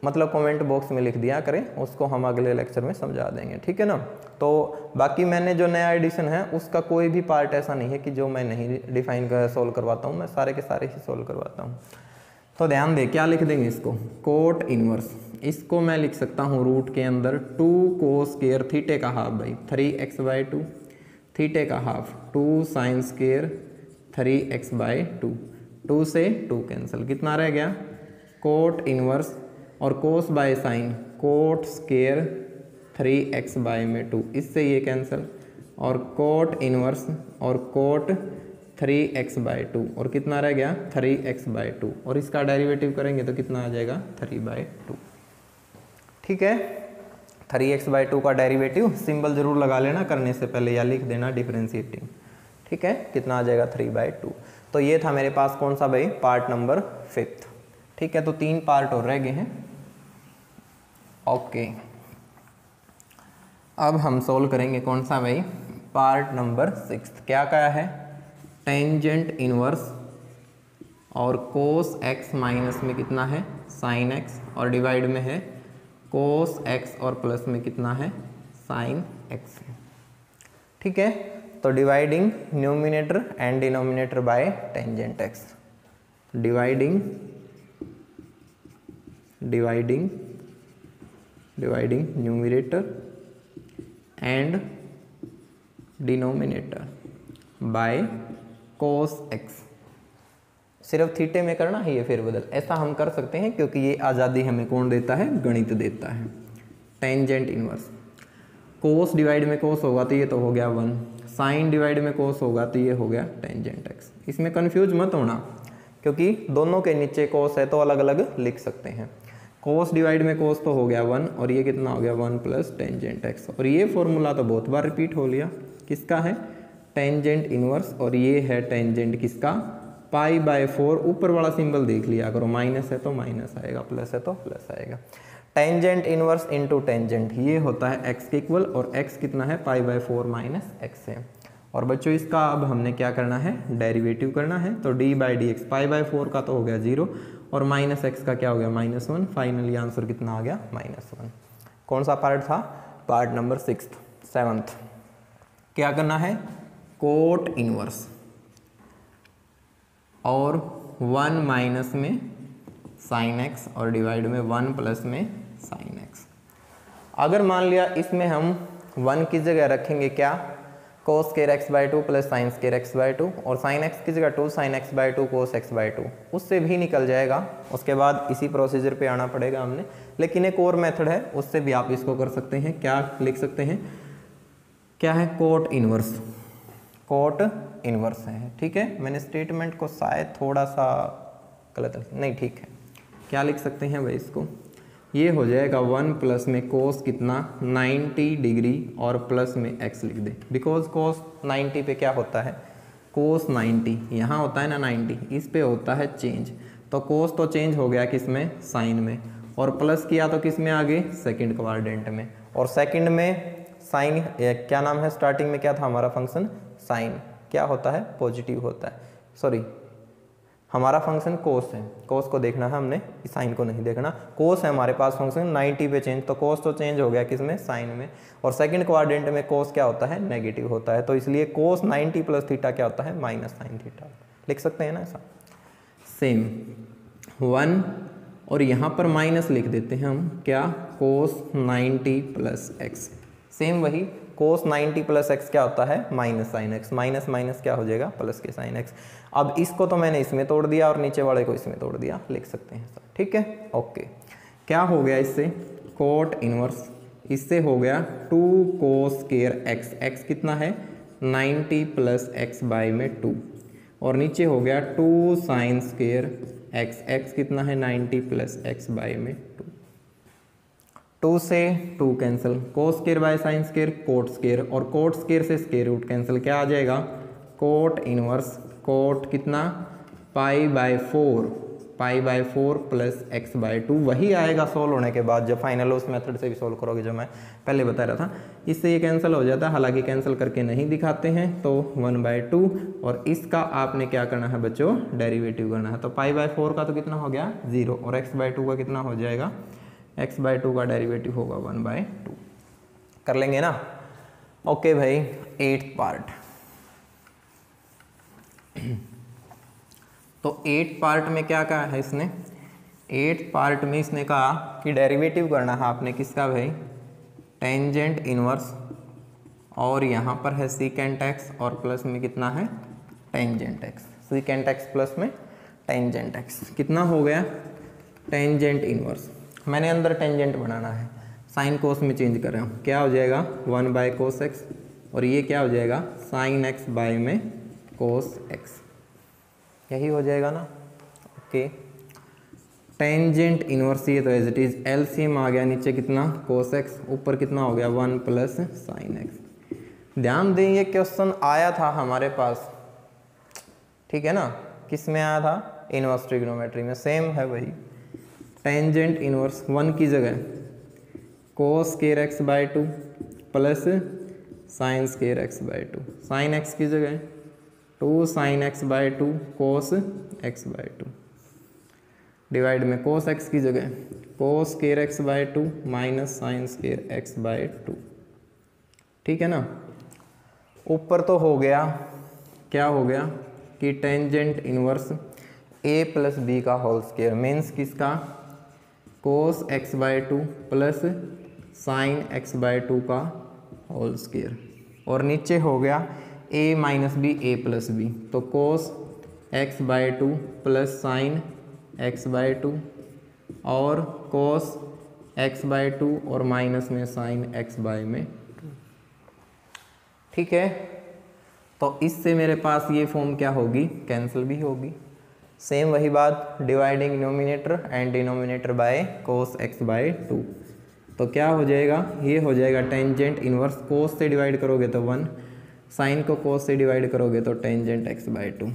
मतलब कमेंट बॉक्स में लिख दिया करें, उसको हम अगले लेक्चर में समझा देंगे। ठीक है ना, तो बाकी मैंने जो नया एडिशन है उसका कोई भी पार्ट ऐसा नहीं है कि जो मैं नहीं डिफाइन कर सोल्व करवाता हूँ, मैं सारे के सारे ही सोल्व करवाता हूँ। तो ध्यान दे, क्या लिख देंगे इसको कोट इनवर्स, इसको मैं लिख सकता हूँ रूट के अंदर 2 कोस स्क्वायर थीटे का हाफ बाई 3x/2, थीटे का हाफ 2 साइन स्क्वायर 3x/2, 2 से 2 कैंसिल, कितना रह गया कोट इनवर्स और cos by sine cot square 3x/2, इससे ये कैंसिल, और कोट इनवर्स और कोट 3x/2, और कितना रह गया 3x/2, और इसका डेरिवेटिव करेंगे तो कितना आ जाएगा 3/2। ठीक है, 3x/2 का डेरिवेटिव सिंबल जरूर लगा लेना करने से पहले, या लिख देना डिफरेंशिएटिंग। ठीक है, कितना आ जाएगा 3/2। तो ये था मेरे पास कौन सा भाई पार्ट नंबर 5। ठीक है, तो 3 पार्ट और रह गए हैं। ओके, अब हम सोल्व करेंगे कौन सा भाई पार्ट नंबर 6। क्या क्या है टेंजेंट इनवर्स और कोस x माइनस में कितना है साइन x, और डिवाइड में है कोस x और प्लस में कितना है साइन x। ठीक है, तो dividing numerator and denominator bye tangent x, dividing numerator and denominator by cos x। सिर्फ थीटे में करना है ये फेरबदल, ऐसा हम कर सकते हैं क्योंकि ये आज़ादी हमें कौन देता है गणित देता है। टेंजेंट इनवर्स कोस डिवाइड में कोस होगा तो ये तो हो गया 1, साइन डिवाइड में कोस होगा तो ये हो गया टेंजेंट x। इसमें कंफ्यूज मत होना क्योंकि दोनों के नीचे कोस है तो अलग अलग लिख सकते हैं। कोस डिवाइड में कोस तो हो गया 1, और ये कितना हो गया 1 प्लस टेंजेंट x, और ये फॉर्मूला तो बहुत बार रिपीट हो लिया, किसका है टेंजेंट इनवर्स, और ये है टेंजेंट किसका π/4। ऊपर वाला सिंबल देख लिया करो, माइनस है तो माइनस आएगा, प्लस है तो प्लस आएगा। टेंजेंट इनवर्स इनटू टेंजेंट ये होता है x के इक्वल, और x कितना है π/4 माइनस x है। और बच्चों इसका अब हमने क्या करना है डेरिवेटिव करना है, तो d/dx π/4 का तो हो गया 0, और माइनस x का क्या हो गया -1। फाइनली आंसर कितना आ गया -1। कौन सा पार्ट था पार्ट नंबर 7th क्या करना है, कोट इनवर्स और 1 माइनस में साइन एक्स और डिवाइड में 1 प्लस में साइन एक्स। अगर मान लिया इसमें हम 1 की जगह रखेंगे क्या, cos square x by 2 plus sine square x by 2 और साइन एक्स की जगह 2 sign x by 2 cos x by 2, उससे भी निकल जाएगा। उसके बाद इसी प्रोसीजर पे आना पड़ेगा हमने, लेकिन एक और मेथड है उससे भी आप इसको कर सकते हैं। क्या लिख सकते हैं, क्या है, कोट इनवर्स, कोट इनवर्स है। ठीक है, मैंने स्टेटमेंट को शायद थोड़ा सा गलत नहीं, ठीक है। क्या लिख सकते हैं भाई इसको, ये हो जाएगा 1 प्लस में कोस कितना 90 डिग्री और प्लस में x लिख दे, बिकॉज कोस 90 पे क्या होता है, कोस 90 यहाँ होता है ना 90, इस पे होता है चेंज, तो कोस तो चेंज हो गया किस में, साइन में, और प्लस किया तो किस में आगे, सेकंड क्वाड्रेंट में, और सेकंड में साइन क्या नाम है, स्टार्टिंग में क्या था हमारा फंक्शन, साइन क्या होता है, पॉजिटिव होता है, सॉरी हमारा फंक्शन कोस है, कोस को देखना है हमने, साइन को नहीं देखना। कोस है हमारे पास फंक्शन 90 पे चेंज, तो कोस तो चेंज हो गया किस में, साइन में, और सेकंड क्वाड्रेंट में कोस क्या होता है, नेगेटिव होता है, तो इसलिए कोस 90 प्लस थीटा क्या होता है, माइनस साइन थीटा, लिख सकते हैं ना ऐसा। सेम 1 और यहाँ पर माइनस लिख देते हैं हम, क्या, कोस 90 प्लस एक्स, सेम वही कोस 90 प्लस एक्स क्या होता है, minus sine x, minus minus क्या हो जाएगा, प्लस के साइन एक्स। अब इसको तो मैंने इसमें तोड़ दिया और नीचे वाले को इसमें तोड़ दिया, लिख सकते हैं सब। ठीक है, ओके। क्या हो गया इससे, कोट इनवर्स, इससे हो गया 2 कोस स्केयर एक्स, एक्स कितना है 90 प्लस एक्स बाई में 2, और नीचे हो गया 2 साइन स्केयर एक्स, एक्स कितना है 90 प्लस एक्स बाई में 2, 2 से 2 cancel, cos square by sine square cot square, और कोट स्केयर से स्केयर रूट कैंसिल, क्या आ जाएगा, कोट इनवर्स कोट कितना pi by 4 plus x by 2, वही आएगा सोल्व होने के बाद, जब फाइनल उस मेथड से भी सोल्व करोगे जो मैं पहले बता रहा था। इससे ये कैंसिल हो जाता है, हालांकि कैंसिल करके नहीं दिखाते हैं, तो 1/2, और इसका आपने क्या करना है बच्चों, डेरिवेटिव करना है। तो पाई बाय 4 का तो कितना हो गया 0, और एक्स बाई 2 का कितना हो जाएगा, एक्स बाई 2 का डेरिवेटिव होगा 1/2, कर लेंगे ना। ओके भाई, 8th पार्ट। तो 8th पार्ट में क्या कहा है इसने, 8th पार्ट में इसने कहा कि डेरिवेटिव करना है आपने किसका भाई, टेंजेंट इनवर्स, और यहाँ पर है सीकेंट एक्स और प्लस में कितना है tangent x, secant x plus में टेंजेंट एक्स, कितना हो गया टेंजेंट इनवर्स। मैंने अंदर टेंजेंट बनाना है, साइन कोस में चेंज कर रहा हूँ, क्या हो जाएगा 1 बाय कोस एक्स, और ये क्या हो जाएगा साइन एक्स बाय में कोस एक्स, यही हो जाएगा ना। ओके, टेंजेंट इनवर्स, ये तो एज इट इज एलसीएम आ गया, नीचे कितना कोस एक्स, ऊपर कितना हो गया 1 प्लस साइन एक्स। ध्यान दें ये क्वेश्चन आया था हमारे पास, ठीक है ना, किस में आया था, इनवर्स ट्रिग्नोमेट्री में, सेम है वही, टेंजेंट इनवर्स 1 की जगह cos square x by 2 plus sine square x by 2, sine x की जगह 2 sign x by 2 cos x by 2, divide में कोस एक्स की जगह cos square x by 2 minus sine square x by 2। ठीक है ना, ऊपर तो हो गया, क्या हो गया कि tangent inverse a plus B का होल स्केयर, मीन्स किसका, cos x by 2 plus sine x by 2 का होल स्केयर, और नीचे हो गया a minus B A plus B, तो cos x by 2 plus sine x by 2 और कोस एक्स बाई 2 और माइनस में साइन एक्स बाई में 2। ठीक है, तो इससे मेरे पास ये फॉर्म क्या होगी, कैंसिल भी होगी। सेम वही बात, dividing numerator and denominator by cos x by 2, तो क्या हो जाएगा, ये हो जाएगा टेंजेंट इनवर्स, कोस से डिवाइड करोगे तो 1, साइन को कोस से डिवाइड करोगे तो टेंजेंट एक्स बाई 2,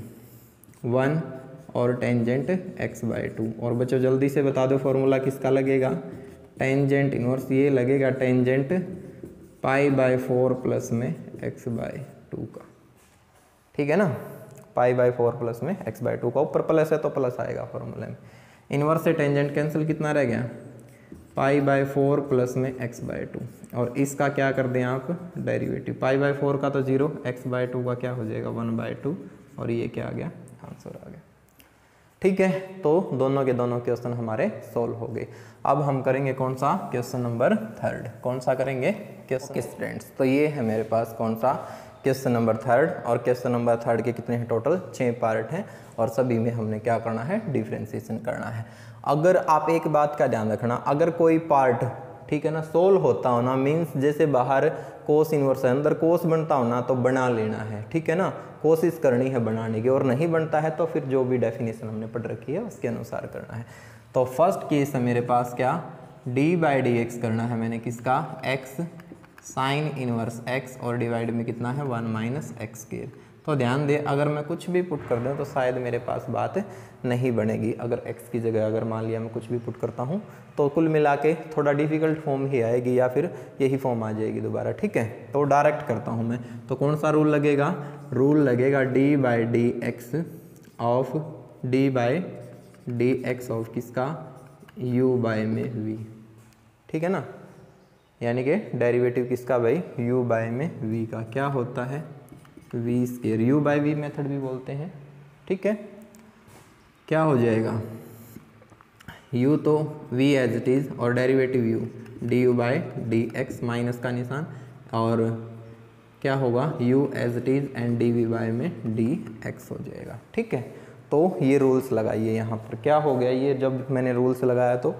1 और टेंजेंट एक्स बाई 2। और बच्चों जल्दी से बता दो फॉर्मूला किसका लगेगा, टेंजेंट इनवर्स ये लगेगा टेंजेंट पाई बाई 4 प्लस में एक्स बाई 2 का। ठीक है ना, पाई बाई 4 प्लस में एक्स बाई 2 का, ऊपर प्लस है तो प्लस आएगा फॉर्मूले में। इनवर्स से टेंजेंट कैंसिल, कितना रह गया π/4 प्लस में x/2, और इसका क्या कर दें आप डेरिवेटिव, π/4 का तो 0, x/2 का क्या हो जाएगा 1/2, और ये क्या आ गया आंसर आ गया। ठीक है, तो दोनों के दोनों क्वेश्चन हमारे सोल्व हो गए। अब हम करेंगे कौन सा क्वेश्चन नंबर 3, कौन सा करेंगे क्वेश्चन स्टूडेंट्स। तो ये है मेरे पास कौन सा क्वेश्चन नंबर 3, और क्वेश्चन नंबर 3 के कितने हैं टोटल 6 पार्ट हैं, और सभी में हमने क्या करना है डिफ्रेंशिएशन करना है। अगर आप एक बात का ध्यान रखना, अगर कोई पार्ट ठीक है ना सोल्व होता हो ना, मीन्स जैसे बाहर कोस इनवर्स है अंदर कोस बनता हो ना, तो बना लेना है, ठीक है ना, कोशिश करनी है बनाने की, और नहीं बनता है तो फिर जो भी डेफिनेशन हमने पढ़ रखी है उसके अनुसार करना है। तो फर्स्ट केस है मेरे पास क्या d/dx करना है मैंने किसका x साइन इनवर्स x, और डिवाइड में कितना है 1 - x²। तो ध्यान दे, अगर मैं कुछ भी पुट कर दूं तो शायद मेरे पास बात नहीं बनेगी। अगर x की जगह अगर मान लिया मैं कुछ भी पुट करता हूं तो कुल मिला के थोड़ा डिफ़िकल्ट फॉर्म ही आएगी, या फिर यही फॉर्म आ जाएगी दोबारा। ठीक है, तो डायरेक्ट करता हूं मैं, तो कौन सा रूल लगेगा, रूल लगेगा d/dx ऑफ किसका u/v, ठीक है ना, यानी कि डेरिवेटिव किसका भाई u/v का क्या होता है v², u/v मेथड भी बोलते हैं। ठीक है, क्या हो जाएगा u तो v एज इट इज़, और डेरिवेटिव u du/dx माइनस का निशान, और क्या होगा u as it is and dv में dx हो जाएगा। ठीक है, तो ये रूल्स लगाइए यहाँ पर। क्या हो गया, ये जब मैंने रूल्स लगाया तो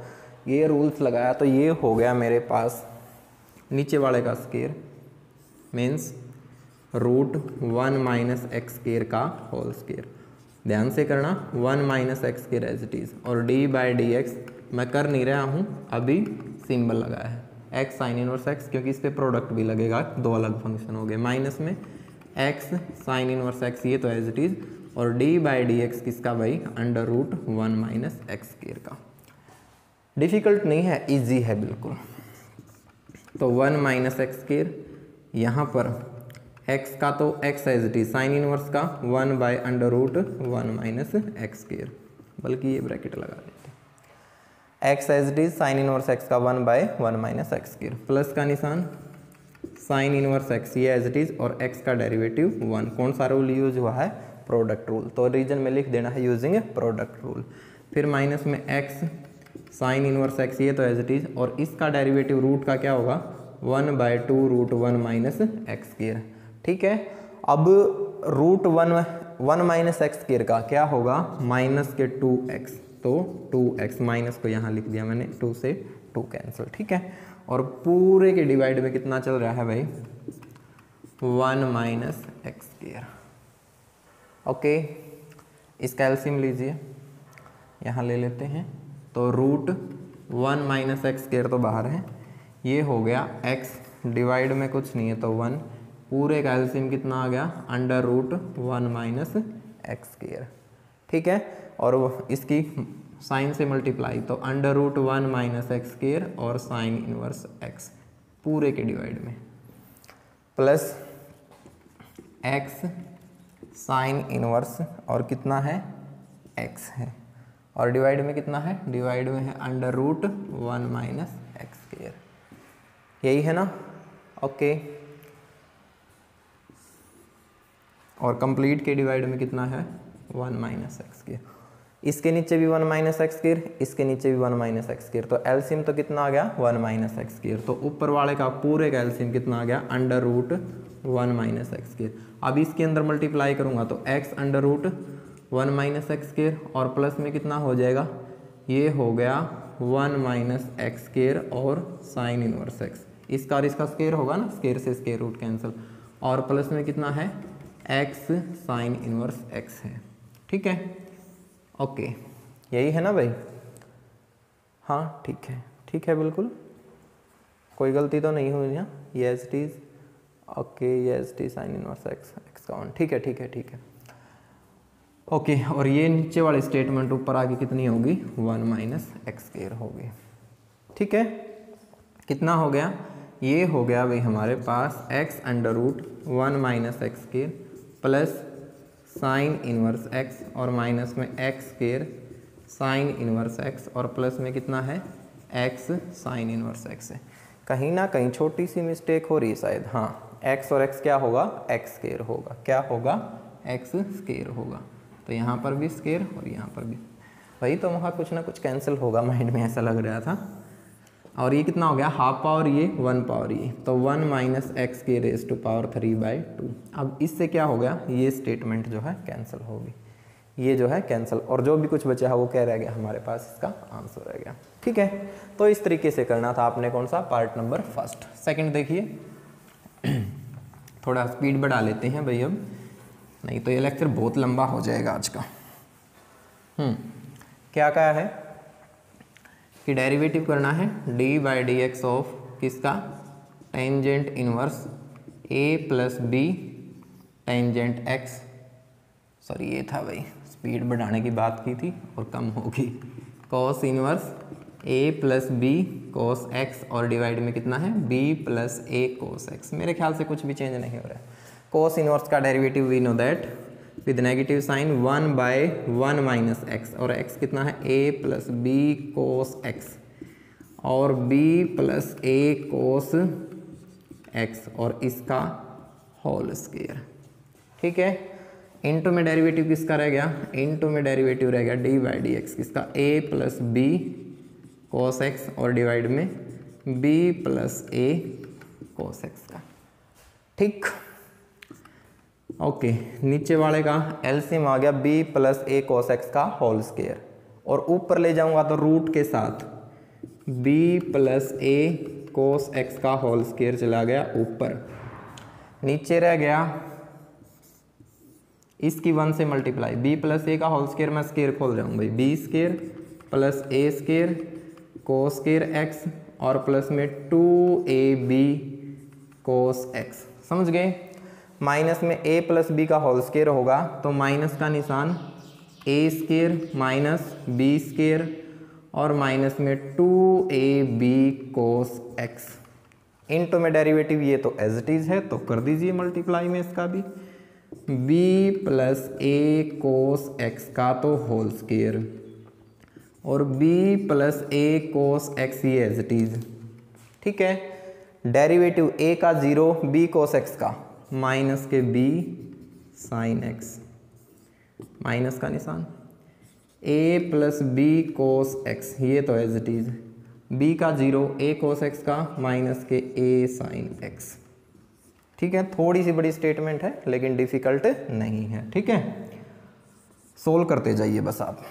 ये रूल्स लगाया तो ये हो गया मेरे पास नीचे वाले का स्केयर मीन्स √1 - x² का होल स्केयर। ध्यान से करना 1 - x² एज इट इज़, और d/dx मैं कर नहीं रहा हूँ अभी, सिंबल लगाया है x साइन इनवर्स x, क्योंकि इस पर प्रोडक्ट भी लगेगा, दो अलग फंक्शन हो गए, माइनस में x साइन इनवर्स x, ये तो एज इट इज़, और d/dx किसका भाई √1 - x² का। डिफ़िकल्ट नहीं है, इजी है बिल्कुल। तो 1 - x², यहाँ पर x का तो x as it is, sine inverse का 1/√1 - x², बल्कि ये ब्रैकेट लगा देते हैं, x as it is sine inverse x का 1/1 - x², प्लस का निशान साइन इनवर्स x ये एज इट इज, और x का डेरिवेटिव 1। कौन सा रूल यूज हुआ है, प्रोडक्ट रूल, तो रीजन में लिख देना है यूजिंग प्रोडक्ट रूल। फिर माइनस में x साइन इनवर्स x ये तो एज इट इज, और इसका डेरिवेटिव रूट का क्या होगा 1/2√1 - x²। ठीक है, अब √1 - x² का क्या होगा -2x, तो 2x माइनस को यहाँ लिख दिया मैंने, 2 से 2 कैंसिल। ठीक है, और पूरे के डिवाइड में कितना चल रहा है भाई 1 - x²। ओके, इसका एलसीएम लीजिए, यहाँ ले लेते हैं, तो √1 - x² तो बाहर है, ये हो गया x डिवाइड में कुछ नहीं है तो 1, पूरे का एलसीएम कितना आ गया √1 - x²। ठीक है, और इसकी साइन से मल्टीप्लाई, तो √1 - x² और साइन इनवर्स x पूरे के डिवाइड में, प्लस x साइन इनवर्स और कितना है x है, और डिवाइड में कितना है, डिवाइड में है √1 - x², यही है ना। ओके, और कंप्लीट के डिवाइड में कितना है 1 - x², इसके नीचे भी 1 - x², इसके नीचे भी 1 - x², तो एलसीएम तो कितना आ गया 1 - x², तो ऊपर वाले का पूरे का एलसीएम कितना आ गया √1 - x²। अब इसके अंदर मल्टीप्लाई करूंगा तो x √1 - x², और प्लस में कितना हो जाएगा, ये हो गया 1 - x² और साइन इनवर्स x, इसका और इसका स्केयर होगा ना, स्केयर से स्केयर रूट कैंसिल, और प्लस में कितना है x साइन इनवर्स x है। ठीक है, ओके, यही है ना भाई, हाँ ठीक है बिल्कुल, कोई गलती तो नहीं हुई ना, ये एज इट इज, ओके, ये as it is sine inverse x का 1। ठीक है, ओके, और ये नीचे वाले स्टेटमेंट ऊपर आगे कितनी होगी 1 - x² होगी। ठीक है, कितना हो गया, ये हो गया भाई हमारे पास x √1 - x² plus sign inverse x, और माइनस में x² साइन इनवर्स x, और प्लस में कितना है एक्स साइन इनवर्स एक्स है। कहीं ना कहीं छोटी सी मिस्टेक हो रही है शायद, हाँ एक्स और एक्स क्या होगा, एक्स स्क्वायर होगा, क्या होगा, एक्स स्क्वायर होगा। तो यहाँ पर भी स्क्वायर और यहाँ पर भी, वही तो वहाँ कुछ ना कुछ कैंसिल होगा, माइंड में ऐसा लग रहा था। और ये कितना हो गया, हाफ पावर ये 1 पावर ये, तो 1 माइनस एक्स के रेज टू पावर 3/2। अब इससे क्या हो गया, ये स्टेटमेंट जो है कैंसिल होगी, ये जो है कैंसिल, और जो भी कुछ बचा है वो क्या रह गया हमारे पास, इसका आंसर रह गया। ठीक है, तो इस तरीके से करना था आपने, कौन सा, पार्ट नंबर फर्स्ट। सेकंड देखिए, थोड़ा स्पीड बढ़ा लेते हैं भाई अब, नहीं तो ये लेक्चर बहुत लंबा हो जाएगा आज का। क्या कहा है कि डेरिवेटिव करना है d/dx ऑफ किसका, tangent inverse a plus b tangent x, sorry ये था भाई, स्पीड बढ़ाने की बात की थी और कम होगी, cos inverse a plus b cos x, और डिवाइड में कितना है b plus a cos x। मेरे ख्याल से कुछ भी चेंज नहीं हो रहा है। cos इनवर्स का derivative we know that with negative sign 1/1 minus x, और x कितना है a plus b cos x, और b plus a cos x, और इसका होल स्क्वायर। ठीक है, इनटू में डेरिवेटिव किसका रह गया, इनटू में डेरिवेटिव रह गया d/dx किसका, a plus b cos x, और डिवाइड में b plus a cos x का। ठीक, ओके, नीचे वाले का एलसीएम आ गया b plus a cos x का होल स्क्वायर, और ऊपर ले जाऊंगा तो रूट के साथ b plus a cos x का होल स्क्वायर चला गया ऊपर, नीचे रह गया इसकी 1 से मल्टीप्लाई, b प्लस a का होल स्क्वायर, मैं स्क्वायर खोल जाऊंगा भाई, b square plus a square cos square x, और प्लस में 2ab कोस x। समझ गए, माइनस में a प्लस बी का होल स्क्वायर होगा तो माइनस का निशान a square minus b square, और माइनस में 2ab कोस x, इनटू में डेरिवेटिव ये तो एज इट इज है तो कर दीजिए मल्टीप्लाई में इसका भी, b plus a cos x का तो होल स्क्वायर, और b plus a cos x ये एज इट इज। ठीक है, डेरिवेटिव a का 0, b कोस x का माइनस के b साइन x, माइनस का निशान a plus b cos x, ये तो एज इट इज, b का 0 a कोस x का माइनस के a साइन x। ठीक है, थोड़ी सी बड़ी स्टेटमेंट है लेकिन डिफिकल्ट नहीं है। ठीक है, सोल्व करते जाइए बस आप।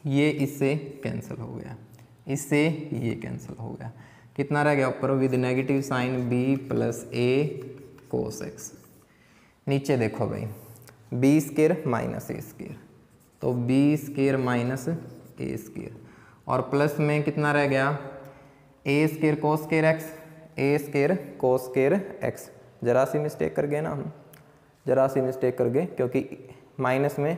ये इससे कैंसिल हो गया, इससे ये कैंसिल हो गया, कितना रह गया ऊपर, with negative sign b plus a cos x। नीचे देखो भाई, b square minus a square, तो b square minus a square, और प्लस में कितना रह गया, a square cos square x, a square cos square x। जरा सी मिस्टेक कर गए ना हम, जरा सी मिस्टेक कर गए, क्योंकि माइनस में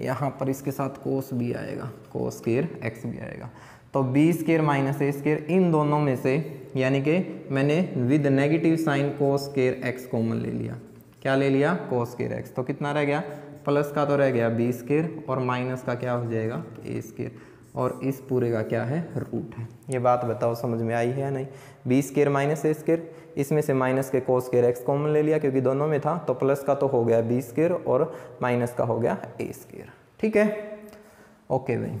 यहाँ पर इसके साथ कोस भी आएगा, कोस स्क्वायर x भी आएगा, तो b square minus a square, इन दोनों में से यानी कि मैंने with negative sign cos square x common ले लिया, क्या ले लिया, कोस स्क्वायर x, तो कितना रह गया, प्लस का तो रह गया b स्क्वायर, और माइनस का क्या हो जाएगा, a स्क्वायर, और इस पूरे का क्या है, रूट है। ये बात बताओ समझ में आई है या नहीं, b square minus a square, इसमें से माइनस के कोस स्क्वायर x कॉमन ले लिया क्योंकि दोनों में था, तो प्लस का तो हो गया b स्क्वायर और माइनस का हो गया a स्क्वायर। ठीक है, ओके भाई,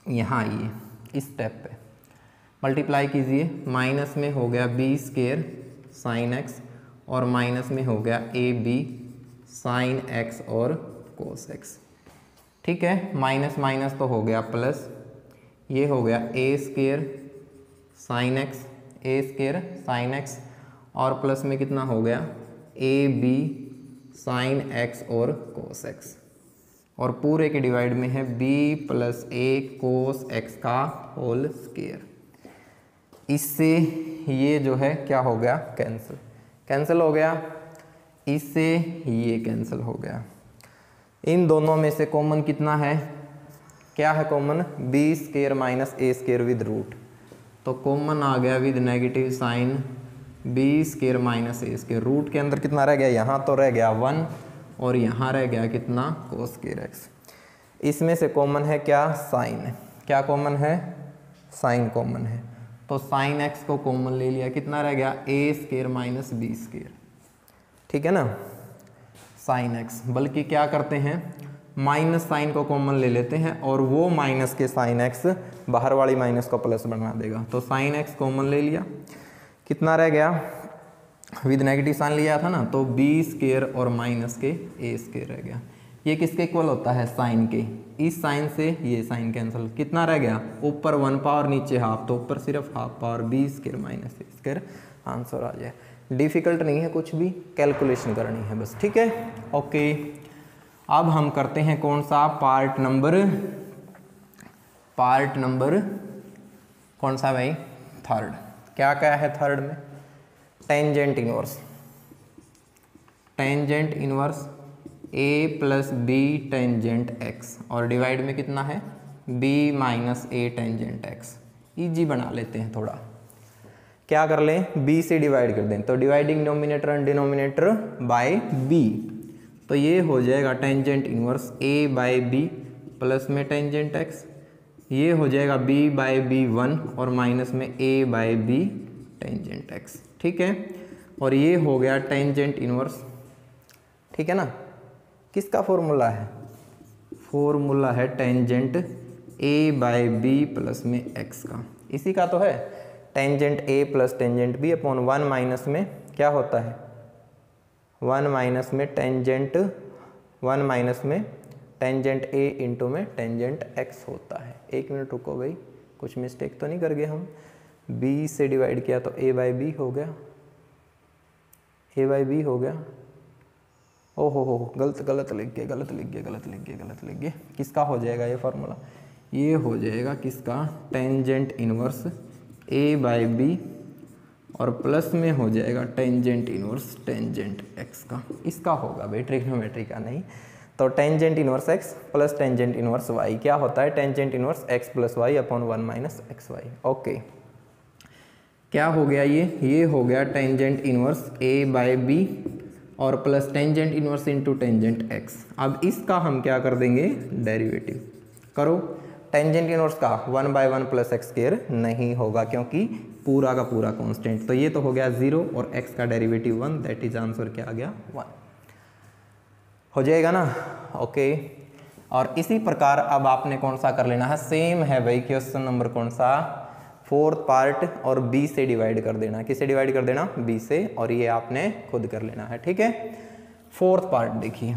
यहाँ आइए इस स्टेप पे मल्टीप्लाई कीजिए, माइनस में हो गया b स्क्वायर साइन x, और माइनस में हो गया ab साइन x और कोस x। ठीक है, माइनस माइनस तो हो गया प्लस, ये हो गया a square sine x, a square sine x, और प्लस में कितना हो गया ab साइन x और कोस x, और पूरे के डिवाइड में है b plus a cos x का होल स्क्वायर। इससे ये जो है क्या हो गया, कैंसिल, कैंसिल हो गया, इससे ये कैंसिल हो गया। इन दोनों में से कॉमन कितना है, क्या है common, b square minus a square with root, तो कॉमन आ गया with negative sign b square minus a square, root के अंदर कितना रह गया, यहाँ तो रह गया 1, और यहाँ रह गया कितना, कोस स्क्वायर x। इसमें से कॉमन है क्या, साइन, क्या कॉमन है, साइन कॉमन है तो साइन एक्स को कॉमन ले लिया, कितना रह गया ए स्क्वायर माइनस बी स्क्वायर, ठीक है ना, साइन एक्स। बल्कि क्या करते हैं माइनस साइन को कॉमन ले लेते हैं और वो माइनस के साइन एक्स बाहर वाली माइनस को प्लस बना देगा, तो साइन एक्स कॉमन ले लिया, कितना रह गया विद नेगेटिव साइन लिया था ना, तो बी स्क्वायर और माइनस के ए स्क्वायर रह गया। ये किसके इक्वल होता है साइन के, इस साइन से ये साइन कैंसिल, कितना रह गया ऊपर 1 पावर नीचे हाफ, तो ऊपर सिर्फ half power B square minus A square answer आ जाए। डिफिकल्ट नहीं है कुछ भी, कैलकुलेशन करनी है बस, ठीक है ओके। अब हम करते हैं कौन सा पार्ट नंबर कौन सा भाई, थर्ड। क्या क्या है थर्ड में, टेंजेंट इनवर्स ए प्लस बी टेंजेंट एक्स और डिवाइड में कितना है बी माइनस ए टेंजेंट एक्स। ईजी बना लेते हैं थोड़ा, क्या कर लें b से डिवाइड कर दें, तो dividing nominator and denominator by b, तो ये हो जाएगा tangent inverse a by b plus में टेंजेंट x, ये हो जाएगा b बाय b 1 और माइनस में a by b tangent x, ठीक है। और ये हो गया टेंजेंट इनवर्स, ठीक है ना, किसका फॉर्मूला है, फॉर्मूला है tangent a by b plus में x का, इसी का तो है tangent a plus tangent b upon 1 minus में क्या होता है 1 माइनस में टेंजेंट a इंटू में टेंजेंट x होता है। एक मिनट रुको भाई, कुछ मिस्टेक तो नहीं कर गए हम, b से डिवाइड किया तो a बाई बी हो गया, ओहो गलत लिख गए, किसका हो जाएगा ये फार्मूला, ये हो जाएगा किसका tangent inverse a by B और प्लस में हो जाएगा टेंजेंट इनवर्स टेंजेंट x का, इसका होगा भाई ट्रिग्नोमेट्री का नहीं। तो tangent inverse x plus tangent inverse y क्या होता है tangent inverse x plus y upon 1 minus x y. Okay क्या हो गया ये हो गया tangent inverse a by B और plus tangent inverse into tangent x। अब इसका हम क्या कर देंगे डेरिवेटिव करो, टेंजेंट इनवर्स का 1 बाई 1 प्लस एक्स स्क्वायर नहीं होगा क्योंकि पूरा का पूरा कांस्टेंट, तो ये तो हो गया 0 और x का डेरिवेटिव 1, दैट इज आंसर क्या आ गया 1 हो जाएगा ना। ओके और इसी प्रकार अब आपने कौन सा कर लेना है, सेम है भाई क्वेश्चन नंबर कौन सा फोर्थ पार्ट, और b से डिवाइड कर देना, किससे डिवाइड कर देना b से, और ये आपने खुद कर लेना है, ठीक है। फोर्थ पार्ट देखिए,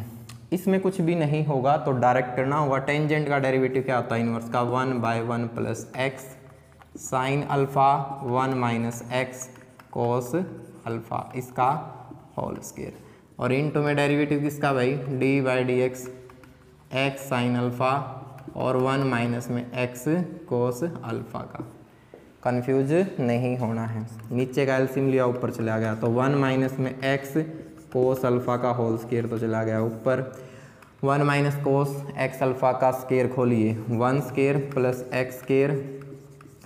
इसमें कुछ भी नहीं होगा तो डायरेक्ट करना होगा, टेंजेंट का डेरिवेटिव क्या होता है इनवर्स का 1 by 1 plus x sine alpha 1 minus x cos alpha इसका होल स्क्वायर, और इनटू में डेरिवेटिव किसका भाई D by d x sine alpha और 1 माइनस में एक्स कोस अल्फा का। कंफ्यूज नहीं होना है, नीचे का एलसीएम लिया ऊपर चला गया, तो 1 माइनस में एक्स कोस अल्फा का होल स्क्वायर तो चला गया ऊपर, 1 माइनस कोस एक्स अल्फा का स्क्वायर खोलिए 1 square plus x square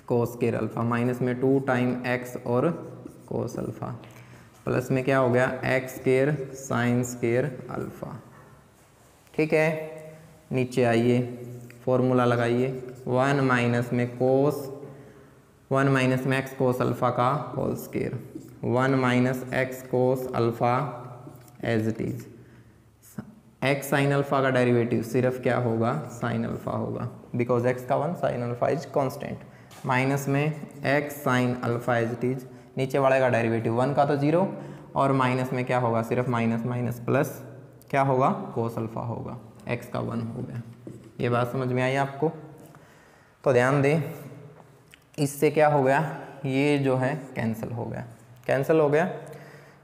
cos square alpha minus में 2 टाइम एक्स और कोस अल्फा प्लस में क्या हो गया x square sine square alpha, ठीक है। नीचे आइए फॉर्मूला लगाइए 1 माइनस में एक्स कोस अल्फा का whole square 1 minus x cos alpha as it is, x sine alpha का डेरिवेटिव सिर्फ क्या होगा साइन अल्फा होगा बिकॉज एक्स का 1 sine alpha is constant, minus में x sine alpha as it is, नीचे वाले का डेरिवेटिव 1 का तो 0 और माइनस में क्या होगा सिर्फ माइनस माइनस प्लस क्या होगा कोस अल्फा होगा, एक्स का 1 हो गया। ये बात समझ में आई आपको, तो ध्यान दें इससे क्या हो गया ये जो है कैंसिल हो गया,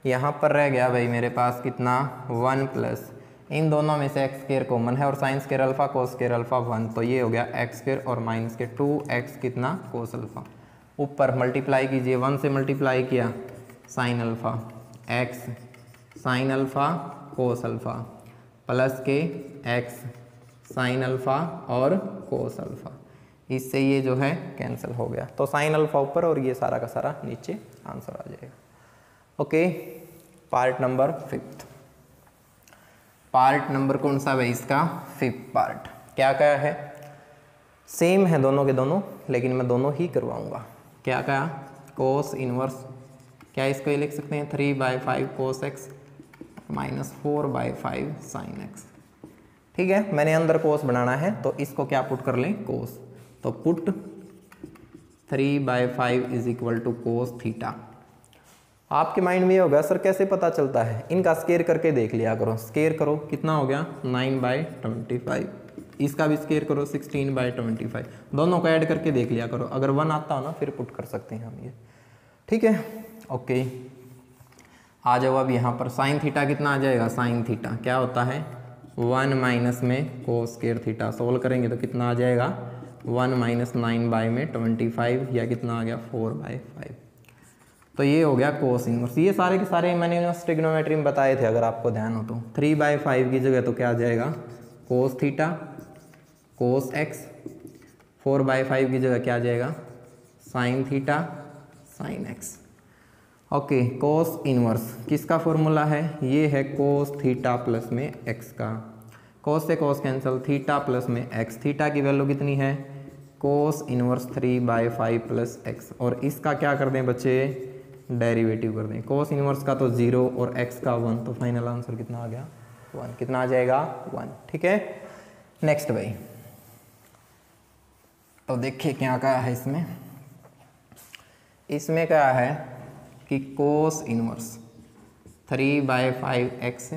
यहाँ पर रह गया भाई मेरे पास कितना 1 प्लस इन दोनों में से एक्स स्क्वायर कॉमन है और sign square alpha cos square alpha 1, तो ये हो गया एक्स स्क्वायर और माइनस के 2x कितना कोस अल्फा, ऊपर मल्टीप्लाई कीजिए 1 से मल्टीप्लाई किया sine alpha x sine alpha cos alpha plus के एक्स साइन अल्फा और कोस अल्फा, इससे ये जो है कैंसिल हो गया, तो साइन अल्फा ऊपर और ये सारा का सारा नीचे आंसर आ जाएगा। Okay part number 5, part number कौन सा भाई इसका 5th पार्ट क्या क्या है, सेम है दोनों के दोनों, लेकिन मैं दोनों ही करवाऊँगा। क्या क्या, कोस इनवर्स, क्या इसको ये लिख सकते हैं 3/5 cos x minus 4/5 sine x. ठीक है, मैंने अंदर कोस बनाना है तो इसको क्या पुट कर लें, कोस। तो put 3/5 is equal to cos theta. आपके माइंड में ये होगा सर कैसे पता चलता है, इनका स्केयर करके देख लिया करो। स्केयर करो, कितना हो गया 9/25, इसका भी स्केयर करो 16/25, दोनों को ऐड करके देख लिया करो। अगर 1 आता हो ना फिर पुट कर सकते हैं हम ये। ठीक है, ओके। आ जाओ अब यहाँ पर साइन थीटा कितना आ जाएगा, साइन थीटा क्या होता है 1 माइनस में कोस स्केयर थीटा। सोल्व करेंगे तो कितना आ जाएगा 1 माइनस 9/25 या कितना आ गया 4/5। तो ये हो गया कोस इनवर्स। ये सारे के सारे मैंने ट्रिग्नोमेट्री में बताए थे अगर आपको ध्यान हो तो। 3/5 की जगह तो क्या आ जाएगा कोस थीटा कोस एक्स, 4/5 की जगह क्या आ जाएगा sine theta sine x. Okay, cos inverse किसका फॉर्मूला है, ये है कोस थीटा प्लस में एक्स का। कोस से कोस कैंसिल, थीटा प्लस में एक्स, थीटा की वैल्यू कितनी है कोस इनवर्स 3/5 प्लस एक्स। और इसका क्या कर दें बच्चे, डेरिवेटिव कर दें। कोस इनवर्स का तो 0 और एक्स का 1, तो फाइनल आंसर कितना आ गया 1। कितना आ जाएगा 1। ठीक है, नेक्स्ट भाई। तो देखिए क्या कहा है इसमें, इसमें क्या है कि कोस इनवर्स 3/5 एक्स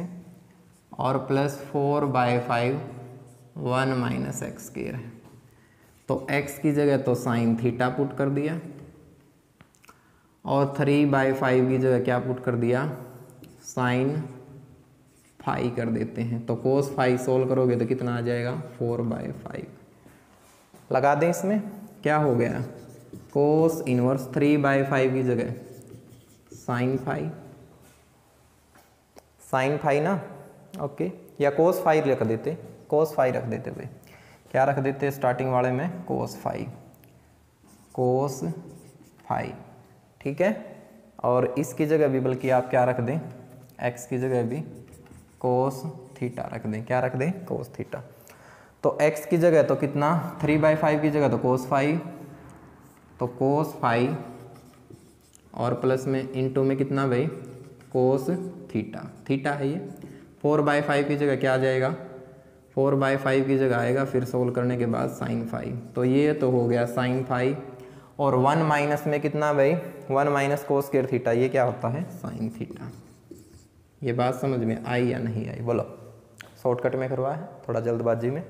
और प्लस 4/5 1 माइनस एक्स स्क्वायर है। तो x की जगह तो साइन थीटा पुट कर दिया और 3/5 की जगह क्या पुट कर दिया साइन फाई कर देते हैं। तो कोस फाई सोल्व करोगे तो कितना आ जाएगा 4/5। लगा दें इसमें, क्या हो गया कोस इनवर्स 3/5 की जगह साइन फाई ना, ओके। या कोस फाई रख देते, कोस फाई रख देते भाई, क्या रख देते स्टार्टिंग वाले में कोस फाई। ठीक है, और इसकी जगह भी बल्कि आप क्या रख दें x की जगह भी कोस थीटा रख दें। क्या रख दें कोस थीटा। तो x की जगह तो कितना 3/5 की जगह तो कोस फाई, तो कोस फाई और प्लस में इनटू में कितना भाई कोस थीटा, थीटा है ये। 4/5 की जगह क्या आ जाएगा 4/5 की जगह आएगा फिर सोल्व करने के बाद साइन फाई। तो ये तो हो गया साइन फाई और 1 माइनस में कितना भाई 1 माइनस कोस स्क्वायर थीटा, ये क्या होता है साइन थीटा। ये बात समझ में आई या नहीं आई बोलो, शॉर्टकट में करवा है थोड़ा जल्दबाजी में।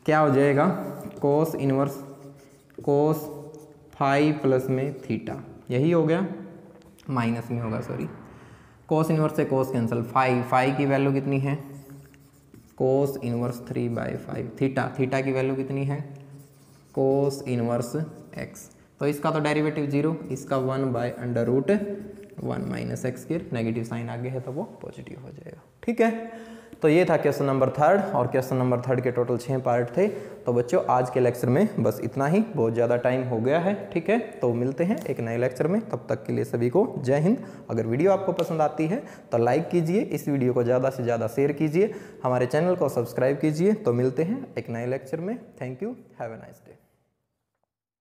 क्या हो जाएगा cos inverse cos phi plus में थीटा, यही हो गया, माइनस में होगा सॉरी। कोस इनवर्स से कोस कैंसिल, फाई की वैल्यू कितनी है कोस इनवर्स 3/5, थीटा की वैल्यू कितनी है कोस इनवर्स एक्स। तो इसका तो डेरिवेटिव 0, इसका 1/√1 minus x square, negative sign आगे है तो वो पॉजिटिव हो जाएगा। ठीक है, तो ये था क्वेश्चन नंबर 3 और क्वेश्चन नंबर 3 के टोटल 6 पार्ट थे। तो बच्चों आज के लेक्चर में बस इतना ही, बहुत ज़्यादा टाइम हो गया है। ठीक है, तो मिलते हैं एक नए लेक्चर में, तब तक के लिए सभी को जय हिंद। अगर वीडियो आपको पसंद आती है तो लाइक कीजिए, इस वीडियो को ज़्यादा से ज़्यादा शेयर कीजिए, हमारे चैनल को सब्सक्राइब कीजिए। तो मिलते हैं एक नए लेक्चर में। Thank you, have a nice day.